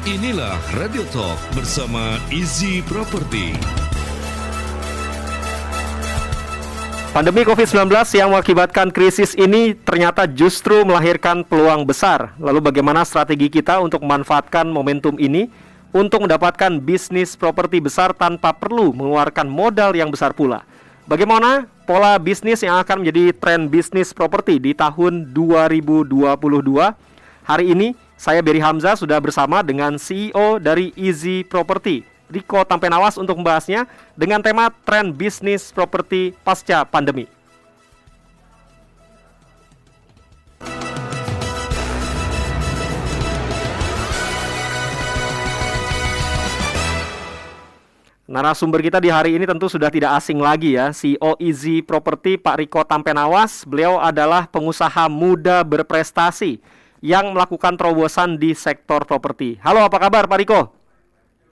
Inilah Radio Talk bersama Easy Property. Pandemi COVID-19 yang mengakibatkan krisis ini ternyata justru melahirkan peluang besar. Lalu bagaimana strategi kita untuk memanfaatkan momentum ini untuk mendapatkan bisnis properti besar tanpa perlu mengeluarkan modal yang besar pula? Bagaimana pola bisnis yang akan menjadi tren bisnis properti di tahun 2022? Hari ini saya Berry Hamzah sudah bersama dengan CEO dari Easy Property, Riko Tampenawas, untuk membahasnya dengan tema tren bisnis properti pasca pandemi. Narasumber kita di hari ini tentu sudah tidak asing lagi ya, CEO Easy Property Pak Riko Tampenawas. Beliau adalah pengusaha muda berprestasi yang melakukan terobosan di sektor properti. Halo, apa kabar Pak Riko?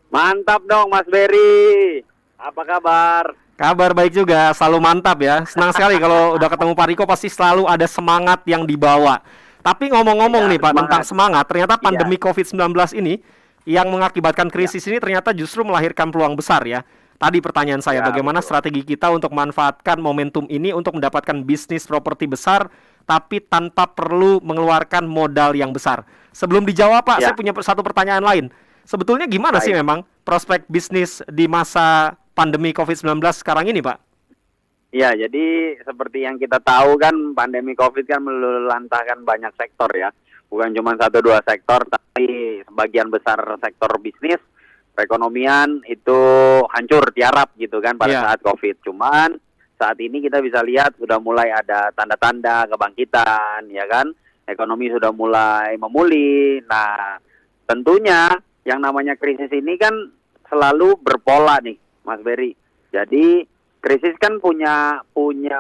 Mantap dong Mas Berry. Apa kabar? Kabar baik juga, selalu mantap ya. Senang sekali kalau udah ketemu Pak Riko, pasti selalu ada semangat yang dibawa. Tapi ngomong-ngomong nih Pak, tentang semangat, ternyata pandemi COVID-19 ini yang mengakibatkan krisis ini ternyata justru melahirkan peluang besar ya. Tadi pertanyaan saya, bagaimana strategi kita untuk memanfaatkan momentum ini untuk mendapatkan bisnis properti besar tapi tanpa perlu mengeluarkan modal yang besar. Sebelum dijawab Pak, saya punya satu pertanyaan lain. Sebetulnya gimana sih memang prospek bisnis di masa pandemi COVID-19 sekarang ini Pak? Ya, jadi seperti yang kita tahu kan, pandemi COVID kan meluluhlantahkan banyak sektor ya. Bukan cuma 1-2 sektor, tapi sebagian besar sektor bisnis, perekonomian itu hancur, tiarap gitu kan pada saat COVID. Cuman saat ini kita bisa lihat sudah mulai ada tanda-tanda kebangkitan, ya kan? Ekonomi sudah mulai memulih. Nah, tentunya yang namanya krisis ini kan selalu berpola nih, Mas Berry. Jadi krisis kan punya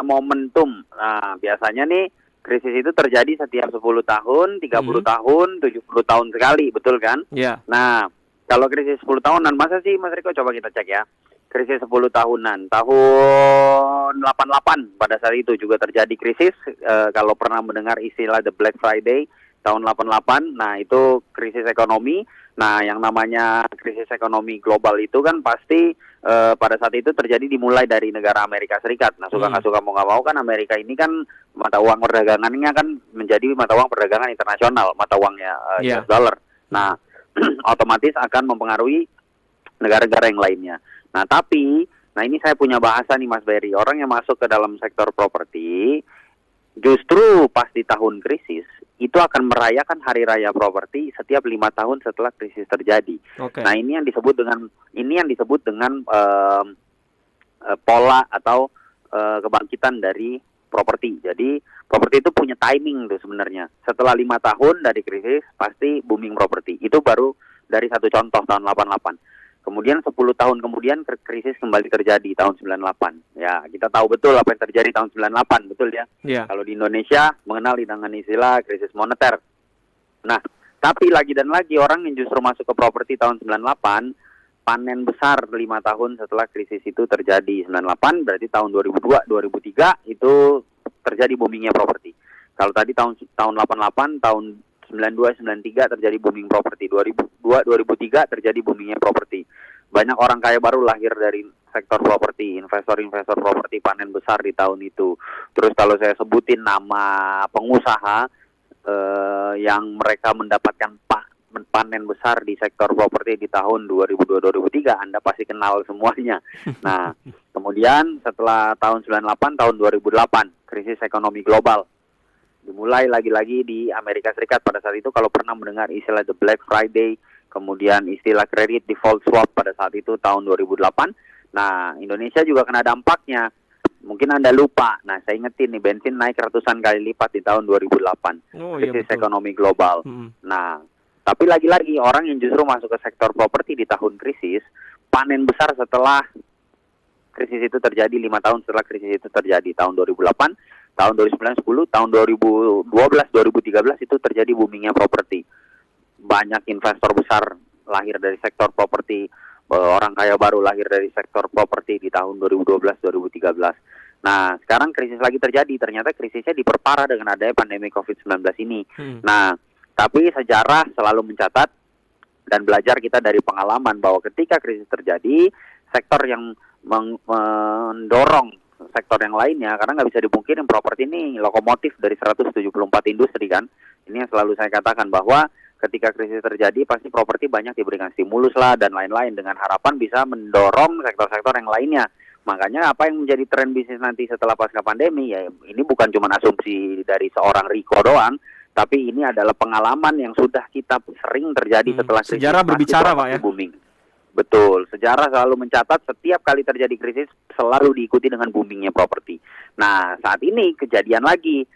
momentum. Nah, biasanya nih krisis itu terjadi setiap 10 tahun, 30 tahun, 70 tahun sekali, betul kan? Iya. Nah, kalau krisis 10 tahunan, masa sih Mas Riko, coba kita cek ya. Krisis 10 tahunan, tahun 88 pada saat itu juga terjadi krisis. Kalau pernah mendengar istilah The Black Friday tahun 88, nah itu krisis ekonomi. Nah, yang namanya krisis ekonomi global itu kan pasti pada saat itu terjadi dimulai dari negara Amerika Serikat. Nah, suka nggak suka mau nggak mau kan, Amerika ini kan mata uang perdagangannya kan menjadi mata uang perdagangan internasional, mata uangnya US dollar. Nah, otomatis akan mempengaruhi negara-negara yang lainnya. Nah, ini saya punya bahasa nih Mas Berry. Orang yang masuk ke dalam sektor properti justru pas di tahun krisis itu akan merayakan hari raya properti setiap 5 tahun setelah krisis terjadi. Nah, ini yang disebut dengan pola atau kebangkitan dari properti. Jadi properti itu punya timing tuh sebenarnya. Setelah 5 tahun dari krisis pasti booming properti. Itu baru dari satu contoh tahun 88. Kemudian 10 tahun kemudian krisis kembali terjadi tahun 98. Ya, kita tahu betul apa yang terjadi tahun 98, betul ya? Kalau di Indonesia mengenal dengan istilah krisis moneter. Nah, tapi lagi dan lagi orang yang justru masuk ke properti tahun 98, panen besar 5 tahun setelah krisis itu terjadi. 98 berarti tahun 2002, 2003 itu terjadi boomingnya properti. Kalau tadi tahun 88, tahun 92, 93 terjadi booming properti. 2002, 2003 terjadi boomingnya properti. Banyak orang kaya baru lahir dari sektor properti. Investor-investor properti panen besar di tahun itu. Terus kalau saya sebutin nama pengusaha yang mereka mendapatkan panen besar di sektor properti di tahun 2002-2003, Anda pasti kenal semuanya. Nah, kemudian setelah tahun 98, tahun 2008, krisis ekonomi global. Dimulai lagi-lagi di Amerika Serikat pada saat itu. Kalau pernah mendengar istilah The Black Friday, kemudian istilah credit default swap pada saat itu tahun 2008. Nah, Indonesia juga kena dampaknya. Mungkin Anda lupa. Nah, saya ingetin nih, bensin naik ratusan kali lipat di tahun 2008. Krisis ekonomi global. Nah, tapi lagi-lagi orang yang justru masuk ke sektor properti di tahun krisis, panen besar setelah krisis itu terjadi, 5 tahun setelah krisis itu terjadi, tahun 2008, tahun 2009, 10, tahun 2012, 2013 itu terjadi boomingnya properti. Banyak investor besar lahir dari sektor properti, orang kaya baru lahir dari sektor properti di tahun 2012, 2013. Nah, sekarang krisis lagi terjadi. Ternyata krisisnya diperparah dengan adanya pandemi COVID-19 ini. Nah, tapi sejarah selalu mencatat Dan belajar kita dari pengalaman bahwa ketika krisis terjadi, sektor yang mendorong sektor yang lainnya, karena nggak bisa dipungkirin properti ini lokomotif dari 174 industri kan. Ini yang selalu saya katakan bahwa ketika krisis terjadi pasti properti banyak diberikan stimulus lah dan lain-lain dengan harapan bisa mendorong sektor-sektor yang lainnya. Makanya apa yang menjadi tren bisnis nanti setelah pasca pandemi ya ini bukan cuma asumsi dari seorang Riko doang, tapi ini adalah pengalaman yang sudah kita sering terjadi setelah krisis. Sejarah berbicara Pak ya. Booming. Betul, sejarah selalu mencatat setiap kali terjadi krisis selalu diikuti dengan boomingnya properti. Nah, saat ini kejadian lagi,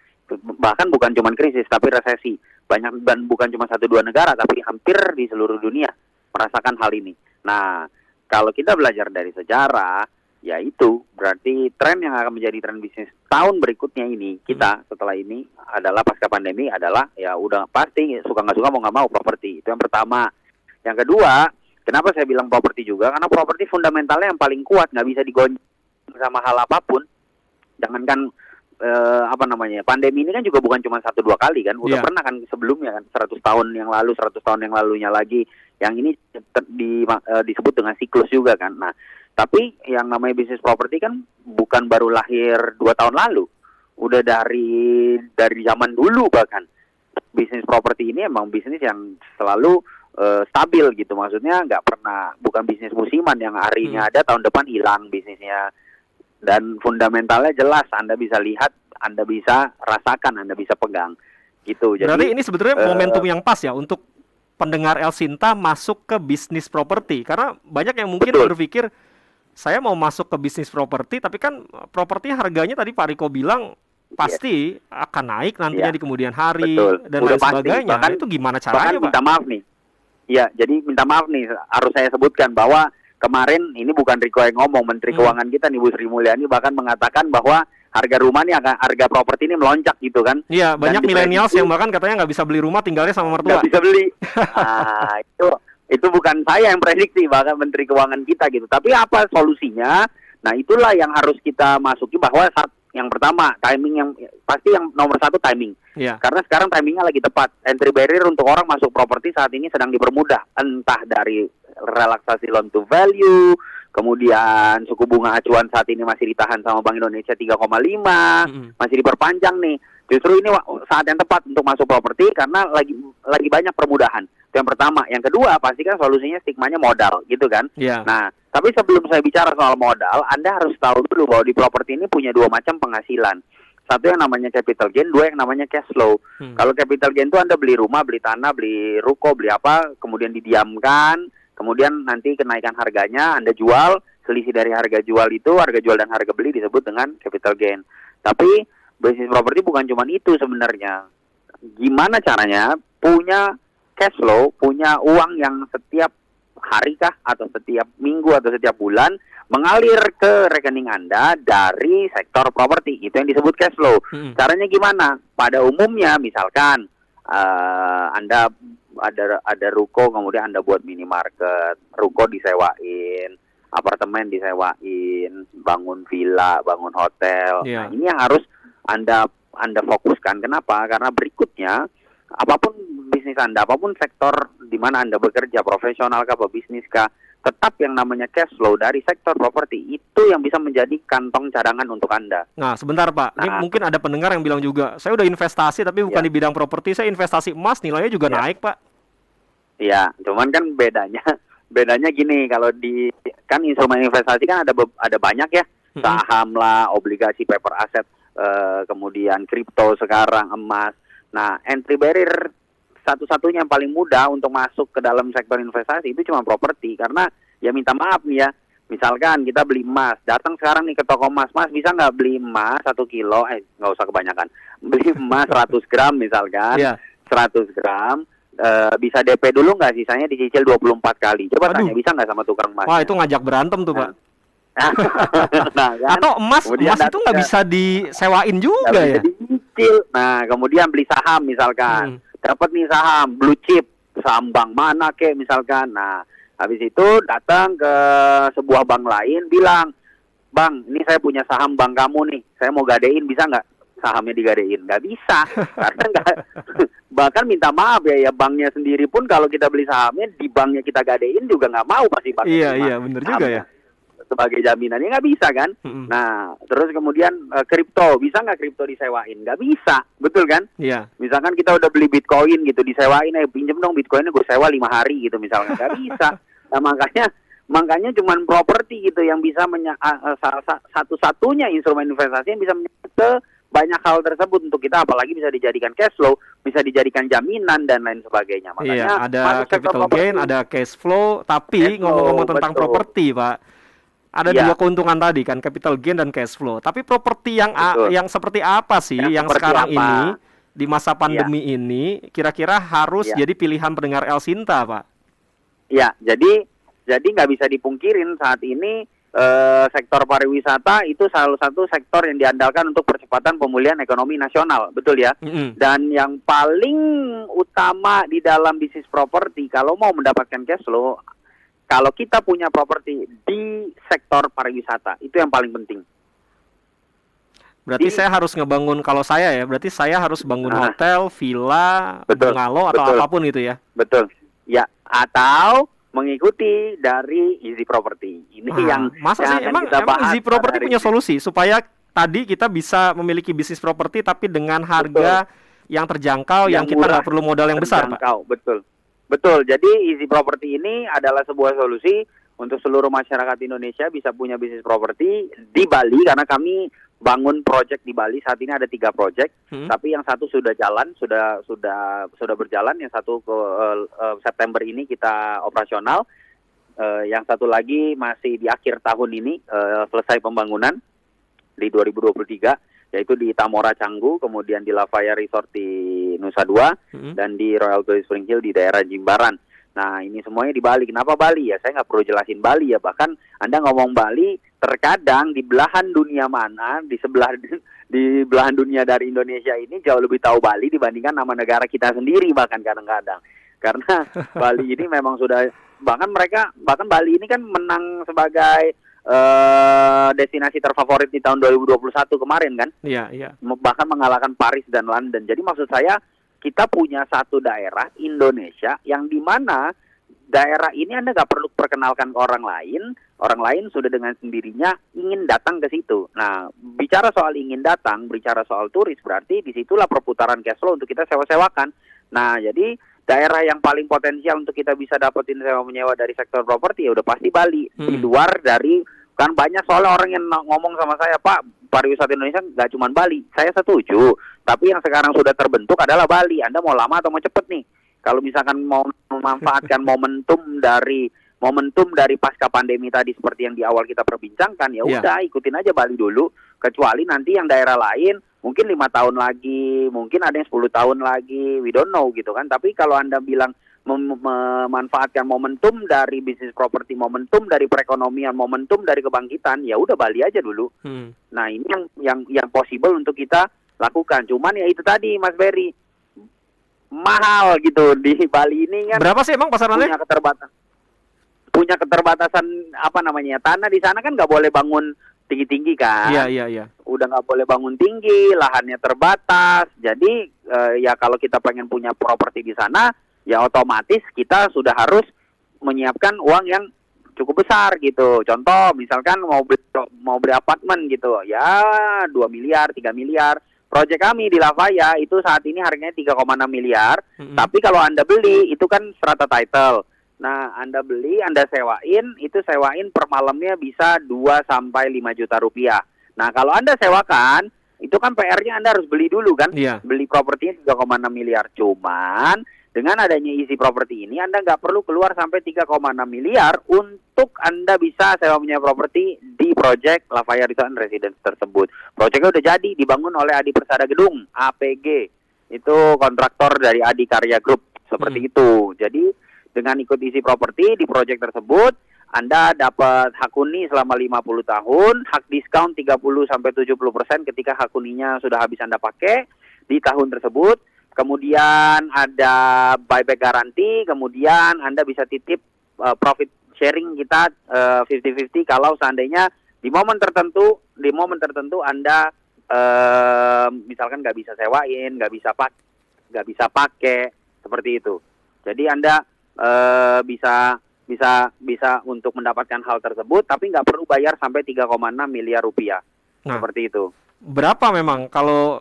bahkan bukan cuma krisis tapi resesi. Banyak dan bukan cuma 1-2 negara tapi hampir di seluruh dunia merasakan hal ini. Nah, kalau kita belajar dari sejarah, ya itu berarti tren yang akan menjadi tren bisnis tahun berikutnya ini kita setelah ini adalah pasca pandemi adalah ya udah pasti suka nggak suka mau nggak mau properti. Itu yang pertama. Yang kedua, kenapa saya bilang properti juga? Karena properti fundamentalnya yang paling kuat, nggak bisa digoncang sama hal apapun. Jangankan pandemi ini kan juga bukan cuma 1-2 kali kan, udah pernah kan sebelumnya kan 100 tahun yang lalu, 100 tahun yang lalunya lagi. Yang ini disebut dengan siklus juga kan. Nah, tapi yang namanya bisnis properti kan bukan baru lahir 2 tahun lalu, udah dari zaman dulu bahkan. Bisnis properti ini emang bisnis yang selalu stabil gitu, maksudnya nggak pernah, bukan bisnis musiman yang hari ini ada tahun depan hilang bisnisnya. Dan fundamentalnya jelas, Anda bisa lihat, Anda bisa rasakan, Anda bisa pegang gitu. Jadi, berarti ini sebetulnya momentum yang pas ya untuk pendengar El Sinta masuk ke bisnis properti, karena banyak yang mungkin berpikir saya mau masuk ke bisnis properti, tapi kan properti harganya tadi Pak Riko bilang pasti akan naik nantinya di kemudian hari dan lain sebagainya. Bahkan, itu gimana caranya Pak? Minta maaf nih. Ya, jadi minta maaf nih, harus saya sebutkan bahwa kemarin ini bukan Riko yang ngomong, Menteri Keuangan kita nih Bu Sri Mulyani bahkan mengatakan bahwa harga rumah nih, harga properti ini melonjak gitu kan. Iya, banyak milenials yang bahkan katanya nggak bisa beli rumah, tinggalnya sama mertua. Nggak bisa beli. Nah, itu bukan saya yang prediksi, bahkan Menteri Keuangan kita gitu. Tapi apa solusinya? Nah, itulah yang harus kita masuki, bahwa yang pertama, timing yang pasti yang nomor 1 timing. Karena sekarang timingnya lagi tepat. Entry barrier untuk orang masuk properti saat ini sedang dipermudah. Entah dari relaksasi loan to value, kemudian suku bunga acuan saat ini masih ditahan sama Bank Indonesia 3,5, masih diperpanjang nih. Justru ini saat yang tepat untuk masuk properti karena lagi banyak permudahan. Itu yang pertama. Yang kedua, pasti kan solusinya stigmanya modal gitu kan. Nah, tapi sebelum saya bicara soal modal, Anda harus tahu dulu bahwa di properti ini punya 2 macam penghasilan. Satu yang namanya capital gain, 2 yang namanya cash flow. Kalau capital gain itu Anda beli rumah, beli tanah, beli ruko, beli apa, kemudian didiamkan, kemudian nanti kenaikan harganya Anda jual, selisih dari harga jual itu, harga jual dan harga beli disebut dengan capital gain. Tapi bisnis properti bukan cuma itu sebenarnya. Gimana caranya punya cash flow, punya uang yang setiap hari kah, atau setiap minggu, atau setiap bulan mengalir ke rekening Anda dari sektor properti. Itu yang disebut cash flow. Caranya gimana? Pada umumnya misalkan Anda ada ruko, kemudian Anda buat minimarket, ruko disewain, apartemen disewain, bangun villa, bangun hotel. Nah, ini yang harus Anda fokuskan. Kenapa? Karena berikutnya apapun bisnis Anda, apapun sektor di mana Anda bekerja, profesional kah, bisnis kah, tetap yang namanya cash flow dari sektor properti itu yang bisa menjadi kantong cadangan untuk Anda. Nah, sebentar Pak, ini mungkin ada pendengar yang bilang juga, saya udah investasi tapi bukan di bidang properti, saya investasi emas, nilainya juga naik Pak. Iya, cuman kan bedanya gini, kalau kan instrumen investasi kan ada banyak ya, saham lah, obligasi, paper asset, kemudian kripto sekarang, emas. Nah, entry barrier satu-satunya yang paling mudah untuk masuk ke dalam sektor investasi itu cuma properti. Karena ya minta maaf nih ya, misalkan kita beli emas, datang sekarang nih ke toko emas, Mas bisa nggak beli emas 1 kilo, nggak usah kebanyakan, beli emas 100 gram misalkan, 100 gram, bisa DP dulu nggak, sisanya dicicil 24 kali. Coba tanya, bisa nggak sama tukang emas? Wah, itu ngajak berantem tuh Pak. Nah, kan? Atau emas itu nggak bisa disewain juga ya? Dicicil. Nah, kemudian beli saham misalkan, dapat nih saham blue chip, saham bank mana kek misalkan. Nah, habis itu datang ke sebuah bank lain, bilang, Bang, ini saya punya saham bank kamu nih, saya mau gadein, bisa nggak sahamnya digadein? Nggak bisa, karena nggak, bahkan minta maaf ya banknya sendiri pun kalau kita beli sahamnya di banknya kita gadein juga nggak mau pasti banknya. Iya, bener juga ya. Sebagai jaminan, ya nggak bisa kan? Nah, terus kemudian kripto, bisa nggak kripto disewain? Nggak bisa, betul kan? Iya. Misalkan kita udah beli Bitcoin gitu, disewain, pinjem dong Bitcoinnya gue sewa 5 hari gitu misalnya, nggak bisa. Nah, makanya cuman properti gitu yang bisa satu-satunya instrumen investasi yang bisa ke banyak hal tersebut untuk kita, apalagi bisa dijadikan cash flow, bisa dijadikan jaminan dan lain sebagainya. Makanya iya, ada capital gain, ada cash flow, tapi ngomong-ngomong tentang properti, Pak. Ada dua keuntungan tadi kan, capital gain dan cash flow. Tapi properti yang seperti apa sih yang sekarang ini di masa pandemi ini kira-kira harus jadi pilihan pendengar El Sinta, Pak? Ya, jadi nggak bisa dipungkirin saat ini sektor pariwisata itu salah satu sektor yang diandalkan untuk percepatan pemulihan ekonomi nasional, betul ya? Dan yang paling utama di dalam bisnis properti kalau mau mendapatkan cash flow, kalau kita punya properti di sektor pariwisata, itu yang paling penting. Berarti saya harus ngebangun, kalau saya ya, berarti saya harus bangun hotel, villa, bungalow, atau apapun itu ya? Betul. Ya, atau mengikuti dari Easy Property. Ini masa sih, emang Easy Property punya solusi supaya tadi kita bisa memiliki bisnis properti tapi dengan harga yang terjangkau, yang kita nggak perlu modal yang besar, Pak? Betul, jadi Easy Property ini adalah sebuah solusi untuk seluruh masyarakat Indonesia bisa punya bisnis properti di Bali, karena kami bangun project di Bali. Saat ini ada 3 project, tapi yang satu sudah jalan, sudah berjalan, yang satu ke September ini kita operasional, yang satu lagi masih di akhir tahun ini selesai pembangunan di 2023. Yaitu di Tamora Canggu, kemudian di Lafaya Resort di Nusa Dua, dan di Royal Golden Spring Hill di daerah Jimbaran. Nah, ini semuanya di Bali. Kenapa Bali? Ya, saya nggak perlu jelasin Bali ya. Bahkan Anda ngomong Bali, terkadang di belahan dunia mana, di belahan dunia dari Indonesia ini jauh lebih tahu Bali dibandingkan nama negara kita sendiri bahkan kadang-kadang. Karena Bali ini memang sudah, bahkan Bali ini kan menang sebagai destinasi terfavorit di tahun 2021 kemarin kan? Iya. Bahkan mengalahkan Paris dan London. Jadi maksud saya, kita punya satu daerah Indonesia yang dimana daerah ini Anda nggak perlu perkenalkan ke orang lain sudah dengan sendirinya ingin datang ke situ. Nah, bicara soal ingin datang, bicara soal turis, berarti disitulah perputaran cash flow untuk kita sewa-sewakan. Nah, jadi daerah yang paling potensial untuk kita bisa dapetin sewa menyewa dari sektor properti ya udah pasti Bali. Di luar dari, kan banyak soalnya orang yang ngomong sama saya, Pak, pariwisata Indonesia nggak cuma Bali. Saya setuju, tapi yang sekarang sudah terbentuk adalah Bali. Anda mau lama atau mau cepet nih? Kalau misalkan mau memanfaatkan momentum dari pasca pandemi tadi seperti yang di awal kita perbincangkan, ya udah ikutin aja Bali dulu. Kecuali nanti yang daerah lain mungkin 5 tahun lagi, mungkin ada yang 10 tahun lagi, we don't know gitu kan. Tapi kalau Anda bilang memanfaatkan momentum dari bisnis properti, momentum dari perekonomian, momentum dari kebangkitan, ya udah Bali aja dulu. Nah, ini yang possible untuk kita lakukan. Cuman ya itu tadi Mas Berry, mahal gitu di Bali ini kan. Berapa sih emang pasarannya? Punya keterbatasan tanah di sana kan nggak boleh bangun tinggi-tinggi kan. Iya. Udah nggak boleh bangun tinggi, lahannya terbatas. Jadi ya kalau kita pengen punya properti di sana, ya otomatis kita sudah harus menyiapkan uang yang cukup besar gitu. Contoh misalkan mau beli apartemen gitu, ya 2 miliar, 3 miliar. Proyek kami di Lafaya itu saat ini harganya 3,6 miliar. Tapi kalau Anda beli itu kan strata title. Nah, Anda beli, Anda sewain, itu sewain per malamnya bisa 2 sampai 5 juta rupiah. Nah, kalau Anda sewakan, itu kan PR-nya Anda harus beli dulu kan? Beli propertinya 3,6 miliar. Cuman dengan adanya Easy Property ini, Anda nggak perlu keluar sampai 3,6 miliar untuk Anda bisa sewa punya properti di proyek Lafaya Resort and Residence tersebut. Proyeknya udah jadi, dibangun oleh Adi Persada Gedung, APG. Itu kontraktor dari Adi Karya Group, seperti itu. Jadi dengan ikut Easy Property di proyek tersebut, Anda dapat hak huni selama 50 tahun, hak diskon 30-70% ketika hak huninya sudah habis Anda pakai di tahun tersebut. Kemudian ada buyback garanti, kemudian Anda bisa titip profit sharing kita 50-50 kalau seandainya di momen tertentu Anda misalkan nggak bisa sewain, nggak bisa pakai seperti itu. Jadi Anda bisa untuk mendapatkan hal tersebut, tapi nggak perlu bayar sampai 3,6 miliar rupiah. Nah, Seperti itu. berapa memang kalau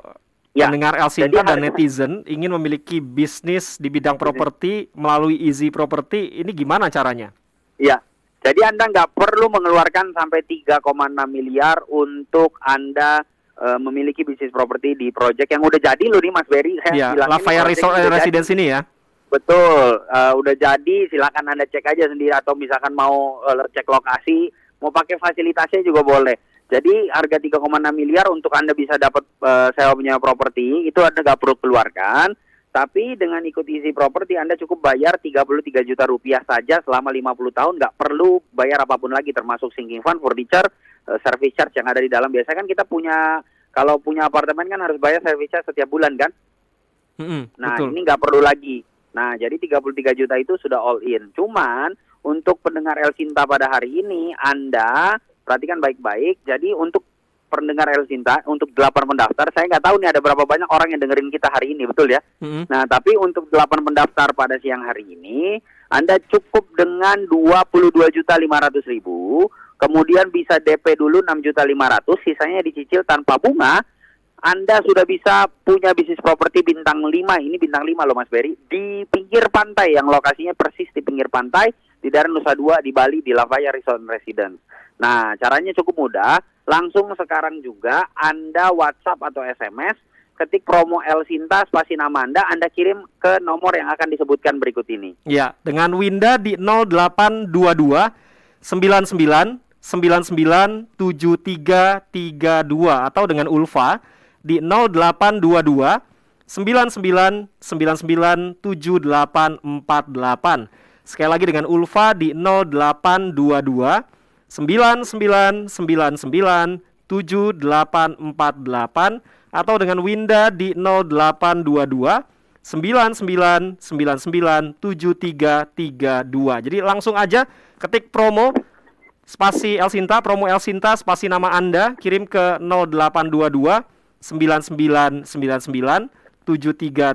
Ya, pendengar El jadi Sinta dan harga- netizen ingin memiliki bisnis di bidang properti melalui Easy Property, ini gimana caranya? Ya, jadi Anda nggak perlu mengeluarkan sampai 3,6 miliar untuk Anda memiliki bisnis properti di proyek yang udah jadi loh nih Mas Berry. Ya, Saya bilang ini Lafayette proyek Resort udah and jadi. Residence ini ya. Betul, udah jadi, silakan Anda cek aja sendiri atau misalkan mau cek lokasi, mau pakai fasilitasnya juga boleh. Jadi harga 3,6 miliar untuk Anda bisa dapat sewa punya properti, itu Anda nggak perlu keluarkan. Tapi dengan ikut Easy Property Anda cukup bayar 33 juta rupiah saja selama 50 tahun, nggak perlu bayar apapun lagi termasuk sinking fund, furniture, service charge yang ada di dalam. Biasanya kan kita kalau punya apartemen kan harus bayar service charge setiap bulan kan? Nah, Betul. ini nggak perlu lagi. Nah, jadi 33 juta itu sudah all in. Cuman, untuk pendengar El Sinta pada hari ini, Anda perhatikan baik-baik. Jadi, untuk pendengar El Sinta, untuk 8 pendaftar, saya nggak tahu nih ada berapa banyak orang yang dengerin kita hari ini, betul ya? Nah, tapi untuk 8 pendaftar pada siang hari ini, Anda cukup dengan 22.500.000, kemudian bisa DP dulu 6.500.000, sisanya dicicil tanpa bunga. Anda sudah bisa punya bisnis properti bintang 5, ini bintang 5 loh Mas Berry, di pinggir pantai yang lokasinya persis di pinggir pantai di daerah Nusa Dua di Bali di Lafayette Resort and Residence. Nah, caranya cukup mudah, langsung sekarang juga Anda WhatsApp atau SMS, ketik promo El Sinta spasi nama Anda kirim ke nomor yang akan disebutkan berikut ini. Ya, dengan Winda di 0822 99 99 7332 atau dengan Ulfa di 0822 99 99 7848. Sekali lagi dengan Ulfa di 0822 99 99 7848 atau dengan Winda di 0822 99 99 7332. Jadi langsung aja ketik promo spasi El Sinta, promo El Sinta spasi nama Anda, kirim ke 0822 9999 7332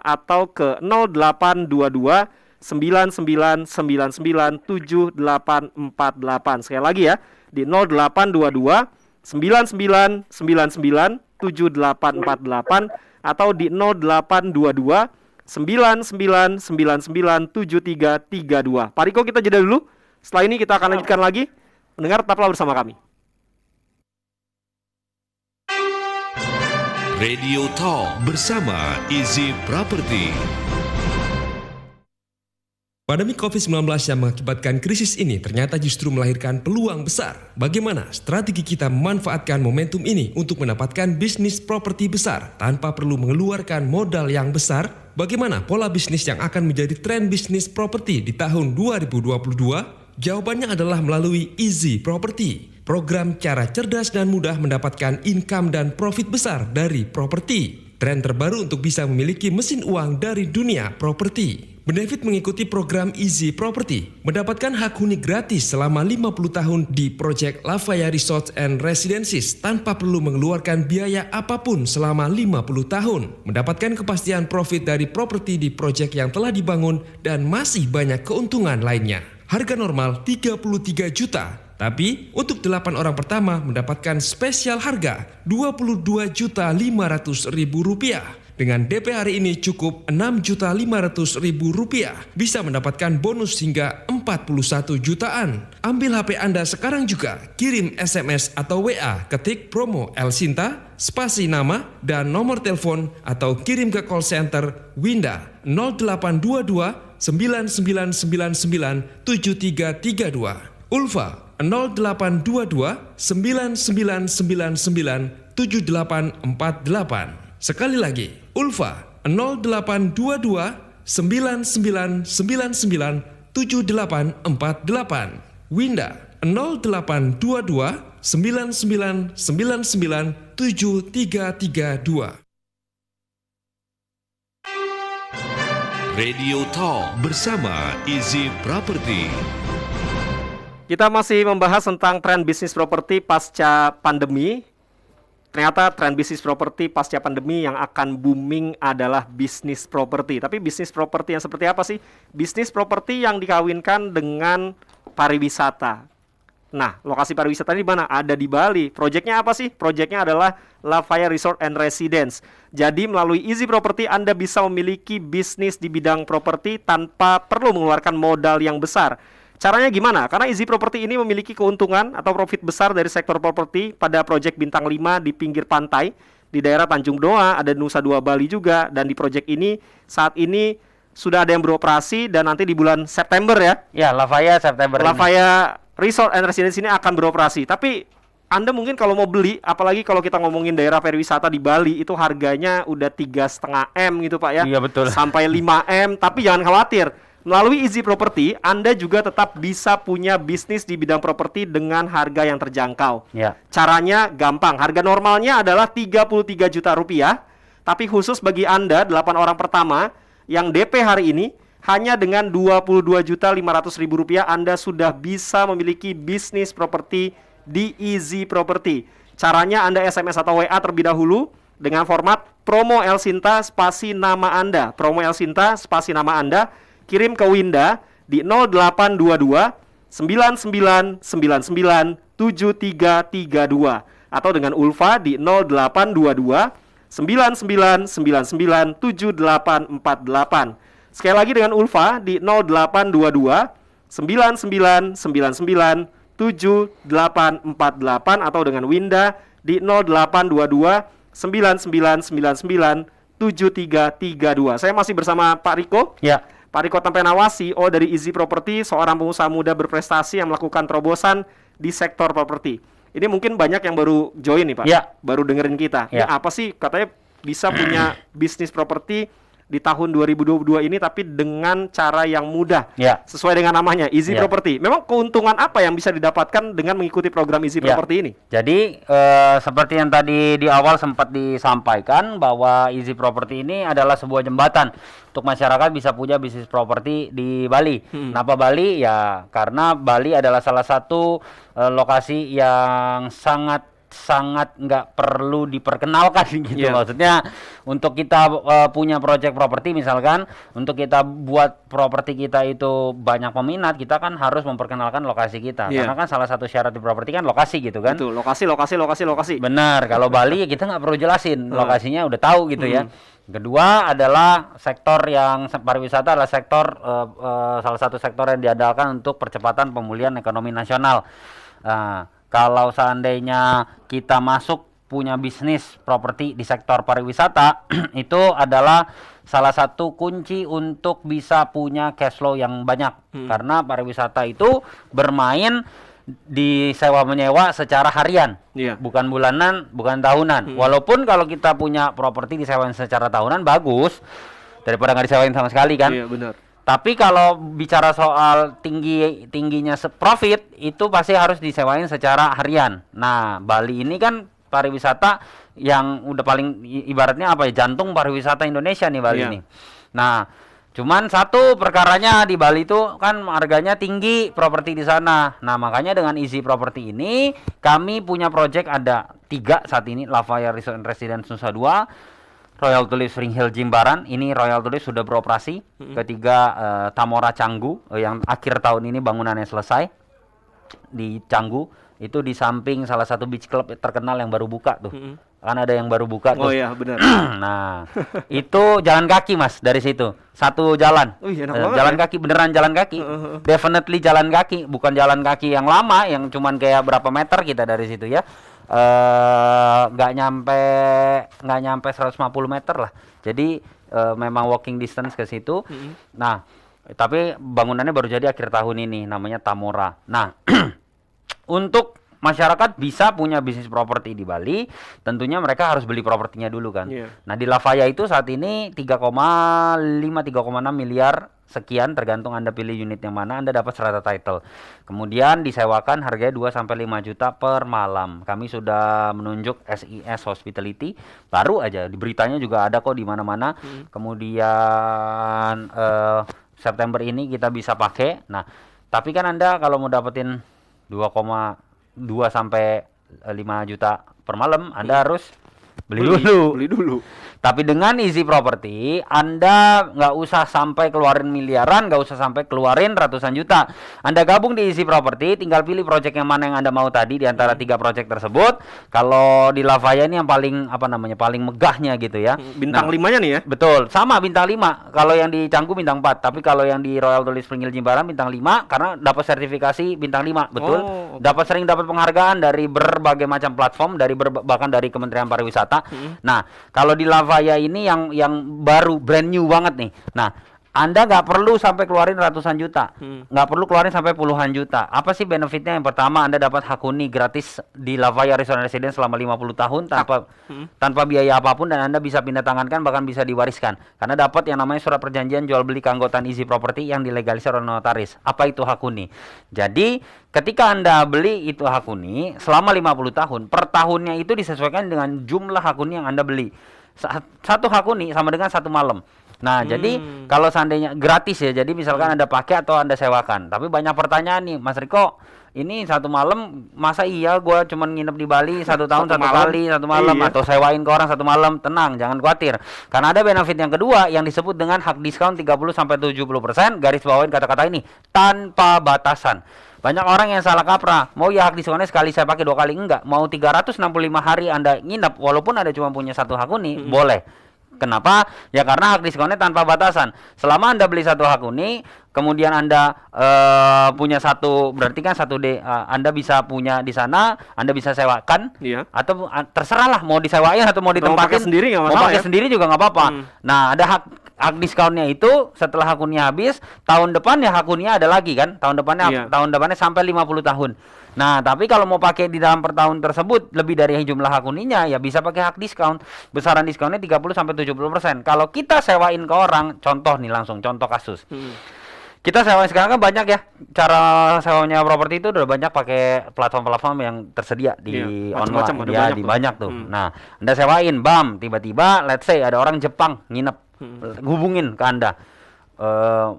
atau ke 0822 9999 7848. Sekali lagi ya, di 0822 9999 7848 atau di 0822 9999 7332. Pak Riko, kita jeda dulu. Setelah ini kita akan lanjutkan lagi. Mendengar, tetaplah bersama kami. Radio Talk bersama Easy Property. Pandemi COVID-19 yang mengakibatkan krisis ini ternyata justru melahirkan peluang besar. Bagaimana strategi kita memanfaatkan momentum ini untuk mendapatkan bisnis properti besar tanpa perlu mengeluarkan modal yang besar? Bagaimana pola bisnis yang akan menjadi tren bisnis properti di tahun 2022? Jawabannya adalah melalui Easy Property, program cara cerdas dan mudah mendapatkan income dan profit besar dari properti. Tren terbaru untuk bisa memiliki mesin uang dari dunia properti. Benefit mengikuti program Easy Property, mendapatkan hak huni gratis selama 50 tahun di proyek Lafayette Resort and Residences tanpa perlu mengeluarkan biaya apapun selama 50 tahun. Mendapatkan kepastian profit dari properti di proyek yang telah dibangun dan masih banyak keuntungan lainnya. Harga normal 33 juta, tapi untuk 8 orang pertama mendapatkan spesial harga 22.500.000 rupiah. Dengan DP hari ini cukup 6.500.000 rupiah, bisa mendapatkan bonus hingga 41 jutaan. Ambil HP Anda sekarang juga, kirim SMS atau WA, ketik promo El Sinta, spasi nama dan nomor telepon atau kirim ke call center Winda 0822 9999 7332. Ulfa 0822 9999 7848. Sekali lagi, Ulfa 0822 9999 7848. Winda 0822 9999 7332. Radio Talk bersama Easy Property. Kita masih membahas tentang tren bisnis properti pasca pandemi. ternyata tren bisnis properti pasca pandemi yang akan booming adalah bisnis properti. Tapi bisnis properti yang seperti apa sih? Bisnis properti yang dikawinkan dengan pariwisata. Nah, lokasi pariwisata di mana? Ada di Bali. Proyeknya apa sih? Proyeknya adalah Lafaya Resort and Residence. Jadi melalui Easy Property Anda bisa memiliki bisnis di bidang properti tanpa perlu mengeluarkan modal yang besar. Caranya gimana? Karena Easy Property ini memiliki keuntungan atau profit besar dari sektor properti pada proyek bintang 5 di pinggir pantai di daerah Tanjung Doa, ada Nusa Dua Bali juga, dan di proyek ini saat ini sudah ada yang beroperasi dan nanti di bulan September ya. Ya, Lafaya September ini. Lafaya Resort and Residence ini akan beroperasi. Tapi Anda mungkin kalau mau beli, apalagi kalau kita ngomongin daerah pariwisata di Bali, itu harganya udah 3,5 M gitu Pak ya. Iya, betul. Sampai 5 M, tapi jangan khawatir. Melalui Easy Property, Anda juga tetap bisa punya bisnis di bidang properti dengan harga yang terjangkau. Ya. Caranya gampang. Harga normalnya adalah 33 juta rupiah. Tapi khusus bagi Anda, 8 orang pertama yang DP hari ini, hanya dengan 22.500.000 rupiah Anda sudah bisa memiliki bisnis properti di Easy Property. Caranya Anda SMS atau WA terlebih dahulu dengan format promo El Sinta spasi nama Anda. Promo El Sinta spasi nama Anda. Kirim ke Winda di 0822 9999 7332 atau dengan Ulfa di 0822 9999 7848. Sekali lagi dengan Ulfa di 0822 9999 7848 atau dengan Winda di 0822 9999 7332. Saya masih bersama Pak Riko. Ya. Pak Riko Tampenawa, CEO dari Easy Property, seorang pengusaha muda berprestasi yang melakukan terobosan di sektor properti. Ini mungkin banyak yang baru join nih Pak, Ya. baru dengerin kita. Ya. Ini apa sih katanya bisa punya bisnis properti di tahun 2022 ini tapi dengan cara yang mudah, Ya. sesuai dengan namanya Easy Ya. Property. Memang keuntungan apa yang bisa didapatkan dengan mengikuti program Easy Ya. Property ini? Jadi seperti yang tadi di awal sempat disampaikan bahwa Easy Property ini adalah sebuah jembatan untuk masyarakat bisa punya bisnis properti di Bali. Kenapa Bali? Ya karena Bali adalah salah satu lokasi yang sangat nggak perlu diperkenalkan gitu. Yeah. Maksudnya untuk kita punya project properti misalkan, untuk kita buat properti kita itu banyak peminat, kita kan harus memperkenalkan lokasi kita. Yeah. Karena kan salah satu syarat di properti kan lokasi gitu kan. Itu lokasi. Benar, kalau Bali ya kita nggak perlu jelasin, lokasinya udah tahu gitu ya. Kedua adalah sektor yang pariwisata adalah sektor salah satu sektor yang diandalkan untuk percepatan pemulihan ekonomi nasional. Kalau seandainya kita masuk punya bisnis properti di sektor pariwisata, itu adalah salah satu kunci untuk bisa punya cash flow yang banyak. Karena pariwisata itu bermain di sewa menyewa secara harian, bukan bulanan, bukan tahunan. Walaupun kalau kita punya properti disewain secara tahunan bagus daripada nggak disewain sama sekali kan. Iya, benar. Tapi kalau bicara soal tingginya profit itu pasti harus disewain secara harian. Nah, Bali ini kan pariwisata yang udah paling ibaratnya apa ya, jantung pariwisata Indonesia nih Bali ini. Nah, cuman satu perkaranya di Bali itu kan harganya tinggi properti di sana. Nah, makanya dengan Easy Property ini kami punya project ada 3 saat ini, Lafaya Resort and Residence Nusa Dua, Royal Tulip Spring Hill Jimbaran, ini Royal Tulip sudah beroperasi. Ketiga Tamora Canggu yang akhir tahun ini bangunannya selesai di Canggu, itu di samping salah satu beach club terkenal yang baru buka tuh. Kan ada yang baru buka tuh. Oh iya, benar. Nah, itu jalan kaki Mas dari situ. Satu jalan. Enak banget jalan ya? kaki, beneran jalan kaki. Definitely jalan kaki, bukan jalan kaki yang lama yang cuman kayak berapa meter kita dari situ ya. Nggak nyampe 150 meter lah. Jadi memang walking distance ke situ. Nah, tapi bangunannya baru jadi akhir tahun ini, namanya Tamora. Nah, untuk masyarakat bisa punya bisnis properti di Bali, tentunya mereka harus beli propertinya dulu kan. Nah, di Lafaya itu saat ini 3,6 miliar sekian, tergantung Anda pilih unit yang mana, Anda dapat strata title. Kemudian disewakan harganya 2-5 juta per malam. Kami sudah menunjuk SIS Hospitality, baru aja di beritanya juga ada kok di mana-mana. Kemudian September ini kita bisa pakai. Nah, tapi kan Anda kalau mau dapetin 2,2 sampai 5 juta per malam, Anda harus beli dulu. Tapi dengan Easy Property, Anda nggak usah sampai keluarin miliaran, nggak usah sampai keluarin ratusan juta. Anda gabung di Easy Property, tinggal pilih project yang mana yang Anda mau tadi di antara 3 project tersebut. Kalau di Lavaya ini yang paling paling megahnya gitu ya. Bintang 5-nya nih ya. Betul, sama bintang 5. Kalau yang di Canggu bintang 4, tapi kalau yang di Royal Tulip Spring Hill Jimbaran bintang 5 karena dapat sertifikasi bintang 5. Betul. Okay. Dapat penghargaan dari berbagai macam platform, bahkan dari Kementerian Pariwisata. Nah, kalau di Lavaya ini yang baru, brand new banget nih. Nah, Anda nggak perlu sampai keluarin ratusan juta, nggak perlu keluarin sampai puluhan juta. Apa sih benefitnya? Yang pertama, Anda dapat hak huni gratis di Lavaya Resort Residence selama 50 tahun tanpa biaya apapun, dan Anda bisa pindah tangankan, bahkan bisa diwariskan. Karena dapat yang namanya surat perjanjian jual beli keanggotaan Easy Property yang dilegalisir oleh notaris. Apa itu hak huni? Jadi, ketika Anda beli itu hak huni selama 50 tahun, per tahunnya itu disesuaikan dengan jumlah hak huni yang Anda beli. Satu hak huni sama dengan 1 malam. Nah, jadi kalau seandainya gratis ya, jadi misalkan Anda pakai atau Anda sewakan. Tapi banyak pertanyaan nih, Mas Riko, ini 1 malam, masa iya gua cuman nginep di Bali 1 tahun 1 kali 1 malam, atau sewain ke orang 1 malam? Tenang, jangan khawatir. Karena ada benefit yang kedua yang disebut dengan hak diskon 30-70%, garis bawain kata-kata ini, tanpa batasan. Banyak orang yang salah kaprah, mau ya hak diskonnya sekali saya pakai 2 kali, enggak. Mau 365 hari Anda nginep, walaupun Anda cuma punya 1 hak huni, boleh. Kenapa? Ya karena hak diskonnya tanpa batasan. Selama Anda beli 1 hak huni, kemudian Anda punya 1, berarti kan 1D, Anda bisa punya di sana, Anda bisa sewakan, atau terserahlah mau disewain atau mau ditempatin sendiri, mau pakai sendiri juga nggak apa-apa. Nah, ada hak diskonnya itu setelah hak huninya habis, tahun depan ya hak huninya ada lagi kan, tahun depannya sampai 50 tahun. Nah, tapi kalau mau pakai di dalam per tahun tersebut lebih dari jumlah hak huninya, ya bisa pakai hak diskon. Besaran diskonnya 30-70%. Kalau kita sewain ke orang, contoh nih, langsung contoh kasus. Kita sewain sekarang kan banyak ya, cara sewanya properti itu udah banyak pakai platform-platform yang tersedia di online ya, di banyak tuh. Nah, Anda sewain, bam, tiba-tiba let's say ada orang Jepang nginep, hubungin ke Anda.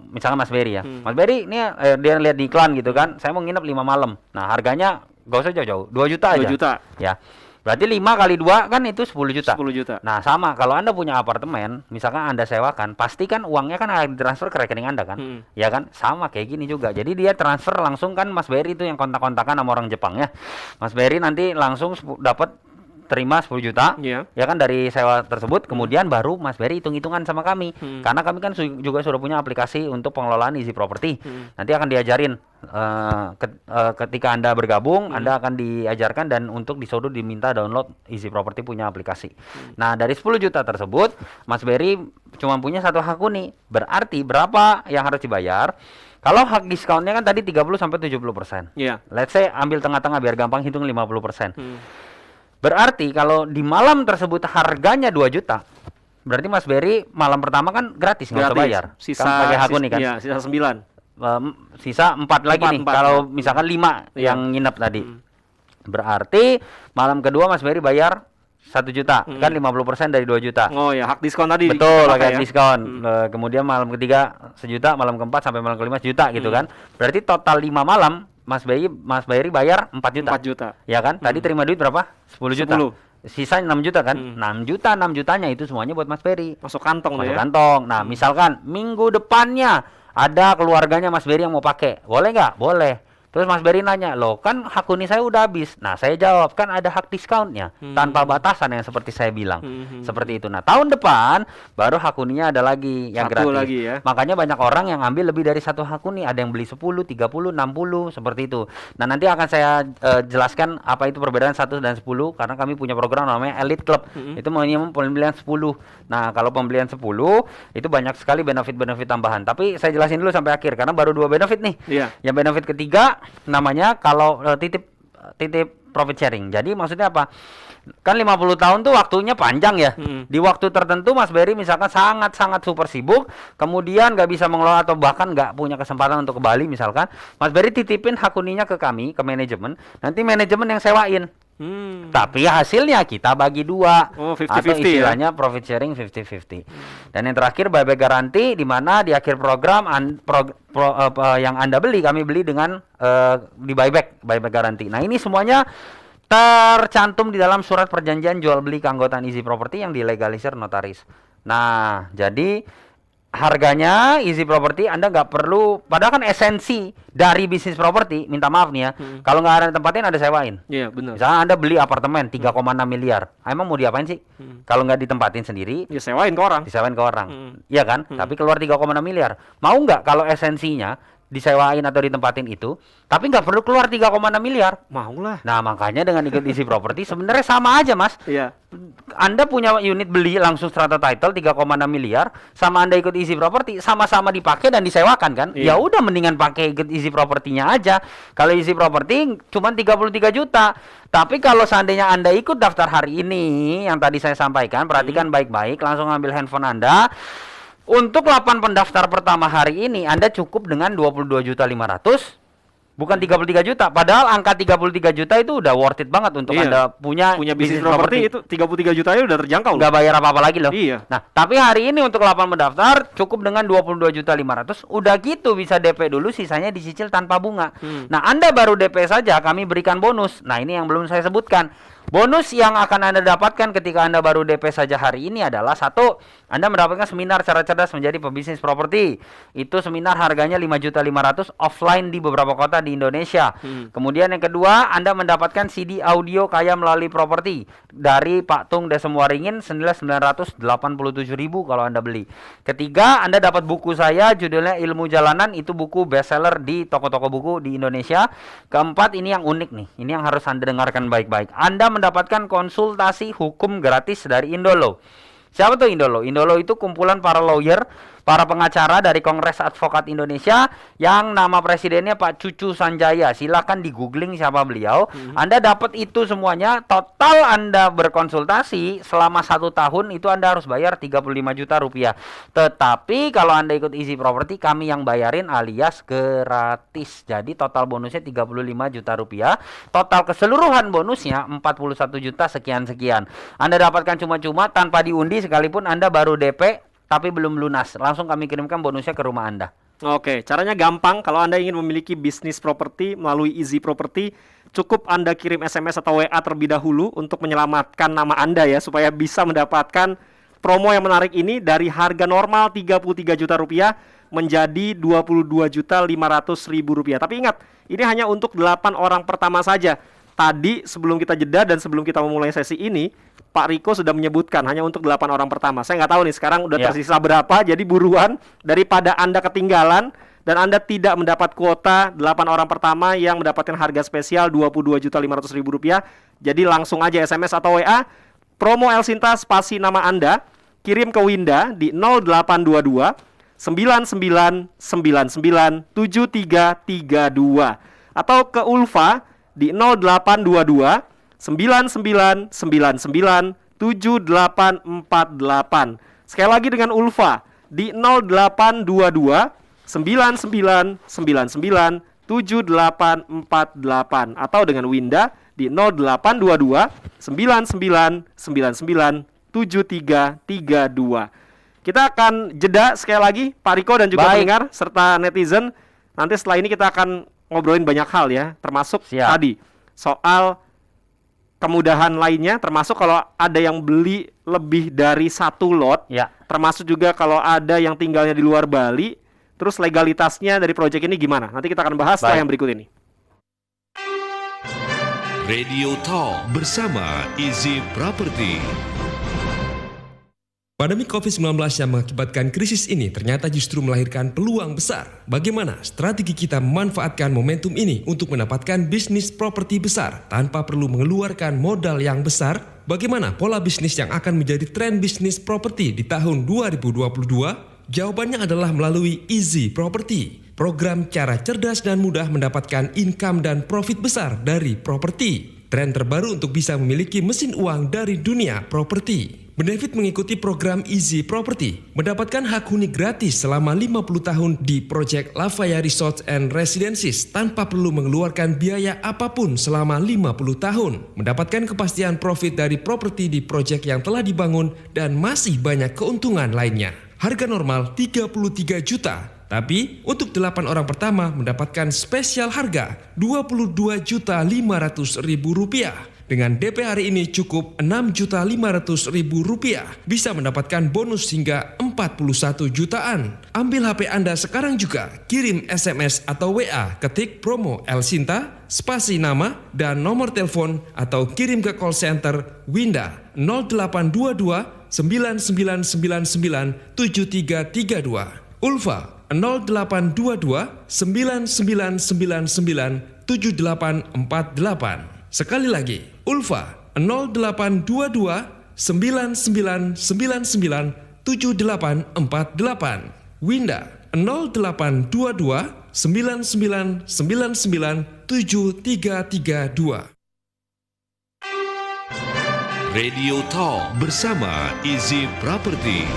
Misalkan Mas Berry ya, Mas Berry ini dia lihat di iklan gitu kan, saya mau nginep 5 malam. Nah, harganya gak usah jauh-jauh, 2 juta aja. 2 juta. Ya. Berarti 5 kali 2 kan itu 10 juta. 10 juta. Nah, sama kalau Anda punya apartemen, misalkan Anda sewakan, pasti kan uangnya kan akan ditransfer ke rekening Anda kan? Ya kan? Sama kayak gini juga. Jadi dia transfer langsung kan, Mas Berry itu yang kontak-kontakan sama orang Jepang ya. Mas Berry nanti langsung dapat terima 10 juta ya kan dari sewa tersebut, kemudian baru Mas Berry hitung-hitungan sama kami. Karena kami kan juga sudah punya aplikasi untuk pengelolaan Easy Property. Nanti akan diajarin ketika Anda bergabung, Anda akan diajarkan dan untuk disuruh diminta download Easy Property punya aplikasi. Nah, dari 10 juta tersebut, Mas Berry cuma punya 1 hak huni. Berarti berapa yang harus dibayar? Kalau hak diskonnya kan tadi 30-70%. Let's say ambil tengah-tengah biar gampang hitung 50%. Berarti kalau di malam tersebut harganya 2 juta, berarti Mas Berry malam pertama kan gratis, nggak usah bayar. Sisa kan pakai hak huni kan? Iya, sisa 9. Sisa 4 lagi nih. Kalau misalkan 5 yang nginep tadi. Berarti malam kedua Mas Berry bayar 1 juta, kan 50% dari 2 juta. Oh ya, hak diskon tadi. Betul, pakai diskon. Kemudian malam ketiga 1 juta, malam keempat sampai malam kelima 1 juta gitu kan. Berarti total 5 malam Mas Berry bayar 4 juta. 4 juta. Ya kan? Tadi terima duit berapa? 10 juta. 10. Sisa 6 juta kan? 6 jutanya itu semuanya buat Mas Berry. Masuk kantong Masuk kantong. Nah, misalkan minggu depannya ada keluarganya Mas Berry yang mau pakai. Boleh nggak? Boleh. Terus Mas Berry nanya, loh kan hak huni saya udah habis. Nah, saya jawab, kan ada hak diskaunnya tanpa batasan yang seperti saya bilang. Seperti itu. Nah, tahun depan baru hak huninya ada lagi yang gratis. Lagi ya. Makanya banyak orang yang ambil lebih dari 1 hak huni. Ada yang beli 10, 30, 60, seperti itu. Nah, nanti akan saya jelaskan apa itu perbedaan 1 dan 10. Karena kami punya program namanya Elite Club. Itu minimum pembelian 10. Nah, kalau pembelian 10, itu banyak sekali benefit-benefit tambahan. Tapi saya jelasin dulu sampai akhir, karena baru 2 benefit nih. Yang benefit ketiga namanya kalau titip profit sharing. Jadi maksudnya apa? Kan 50 tahun tuh waktunya panjang ya. Di waktu tertentu Mas Berry misalkan sangat-sangat super sibuk, kemudian nggak bisa mengelola atau bahkan nggak punya kesempatan untuk ke Bali misalkan, Mas Berry titipin hak huninya ke kami, ke manajemen. Nanti manajemen yang sewain. Tapi hasilnya kita bagi 2. 50-50 atau istilahnya profit sharing 50-50. Dan yang terakhir buyback garanti, di mana di akhir program yang Anda beli, kami beli dengan di buyback garanti. Nah, ini semuanya tercantum di dalam surat perjanjian jual beli keanggotaan Easy Property yang dilegalisir notaris. Nah, jadi harganya Easy Property Anda nggak perlu, padahal kan esensi dari bisnis properti, minta maaf nih ya, kalau nggak ada tempatin ada sewain. Iya, benar. Misalnya Anda beli apartemen 3,6 miliar, emang mau diapain sih? Kalau nggak ditempatin sendiri, Ya sewain ke orang. disewain ke orang, iya kan? Tapi keluar 3,6 miliar, mau nggak kalau esensinya disewain atau ditempatin itu, tapi nggak perlu keluar 3,6 miliar? Mau lah. Nah, makanya dengan ikut Easy Property sebenarnya sama aja, Mas. Iya. Anda punya unit beli langsung strata title 3,6 miliar, sama Anda ikut Easy Property, sama-sama dipakai dan disewakan kan? Iya. Ya udah mendingan pakai ikut Easy Property-nya aja. Kalau Easy Property cuma 33 juta. Tapi kalau seandainya Anda ikut daftar hari ini yang tadi saya sampaikan, perhatikan baik-baik, langsung ambil handphone Anda. Untuk 8 pendaftar pertama hari ini Anda cukup dengan 22.500.000, bukan 33 juta. Padahal angka 33 juta itu udah worth it banget untuk Iya. Anda punya Bisnis properti itu 33 juta ya udah terjangkau loh. nggak bayar apa-apa lagi loh. Iya. Nah, tapi hari ini untuk 8 pendaftar cukup dengan 22.500.000. Udah gitu bisa DP dulu, sisanya dicicil tanpa bunga. Nah, Anda baru DP saja kami berikan bonus. Nah, ini yang belum saya sebutkan. Bonus yang akan Anda dapatkan ketika Anda baru DP saja hari ini adalah: 1, Anda mendapatkan seminar cara cerdas menjadi pebisnis properti. Itu seminar harganya 5.500.000 offline di beberapa kota di Indonesia. Kemudian yang kedua, Anda mendapatkan CD audio kaya melalui properti dari Pak Tung Desemwaringin senilai 987.000 kalau Anda beli. Ketiga, Anda dapat buku saya judulnya Ilmu Jalanan, itu buku bestseller di toko-toko buku di Indonesia. Keempat, ini yang unik nih. Ini yang harus Anda dengarkan baik-baik. Anda mendapatkan konsultasi hukum gratis dari Indolo. Siapa tuh Indolo? Indolo itu kumpulan para lawyer, para pengacara dari Kongres Advokat Indonesia yang nama presidennya Pak Cucu Sanjaya. Silakan di googling siapa beliau. Anda dapat itu semuanya. Total Anda berkonsultasi selama 1 tahun itu Anda harus bayar 35 juta rupiah. Tetapi kalau Anda ikut Easy Property, kami yang bayarin alias gratis. Jadi total bonusnya 35 juta rupiah. Total keseluruhan bonusnya 41 juta sekian-sekian. Anda dapatkan cuma-cuma tanpa diundi, sekalipun Anda baru DP tapi belum lunas. Langsung kami kirimkan bonusnya ke rumah Anda. Oke, caranya gampang. Kalau Anda ingin memiliki bisnis properti melalui Easy Property, cukup Anda kirim SMS atau WA terlebih dahulu untuk menyelamatkan nama Anda ya, supaya bisa mendapatkan promo yang menarik ini dari harga normal 33 juta rupiah menjadi 22.500.000 rupiah. Tapi ingat, ini hanya untuk 8 orang pertama saja. Tadi sebelum kita jeda dan sebelum kita memulai sesi ini, Pak Riko sudah menyebutkan hanya untuk 8 orang pertama. Saya nggak tahu nih sekarang udah tersisa berapa, jadi buruan daripada Anda ketinggalan dan Anda tidak mendapat kuota 8 orang pertama yang mendapatkan harga spesial 22.500.000 rupiah. Jadi langsung aja SMS atau WA promo El Sinta spasi nama Anda, kirim ke Winda di 0822 9999 7332 atau ke Ulfa di 0822 9999 7848. Sekali lagi dengan Ulfa di 0822 9999 7848 atau dengan Winda di 0822 9999 7332. Kita akan jeda sekali lagi Pak Riko dan juga pendengar serta netizen. Nanti setelah ini kita akan ngobrolin banyak hal ya, termasuk tadi soal kemudahan lainnya, termasuk kalau ada yang beli lebih dari 1 lot, termasuk juga kalau ada yang tinggalnya di luar Bali, terus legalitasnya dari proyek ini gimana? Nanti kita akan bahas setelah yang berikut ini. Radio Talk bersama Easy Property. Pandemi COVID-19 yang mengakibatkan krisis ini ternyata justru melahirkan peluang besar. Bagaimana strategi kita memanfaatkan momentum ini untuk mendapatkan bisnis properti besar tanpa perlu mengeluarkan modal yang besar? Bagaimana pola bisnis yang akan menjadi tren bisnis properti di tahun 2022? Jawabannya adalah melalui Easy Property, program cara cerdas dan mudah mendapatkan income dan profit besar dari properti. Tren terbaru untuk bisa memiliki mesin uang dari dunia properti. Benefit mengikuti program Easy Property, mendapatkan hak huni gratis selama 50 tahun di Project Lafaya Resorts and Residences tanpa perlu mengeluarkan biaya apapun selama 50 tahun. Mendapatkan kepastian profit dari properti di proyek yang telah dibangun dan masih banyak keuntungan lainnya. Harga normal 33 juta, tapi untuk 8 orang pertama mendapatkan spesial harga 22.500.000 rupiah. Dengan DP hari ini cukup Rp6.500.000, bisa mendapatkan bonus hingga 41 jutaan. Ambil HP Anda sekarang juga, kirim SMS atau WA, ketik promo El Sinta, spasi nama dan nomor telepon, atau kirim ke call center Winda 0822 9999 7332. Ulfa 0822 9999 7848. Sekali lagi, Ulfa 0822 9999 7848. Winda 0822 9999 7332. Radio Talk bersama Easy Property.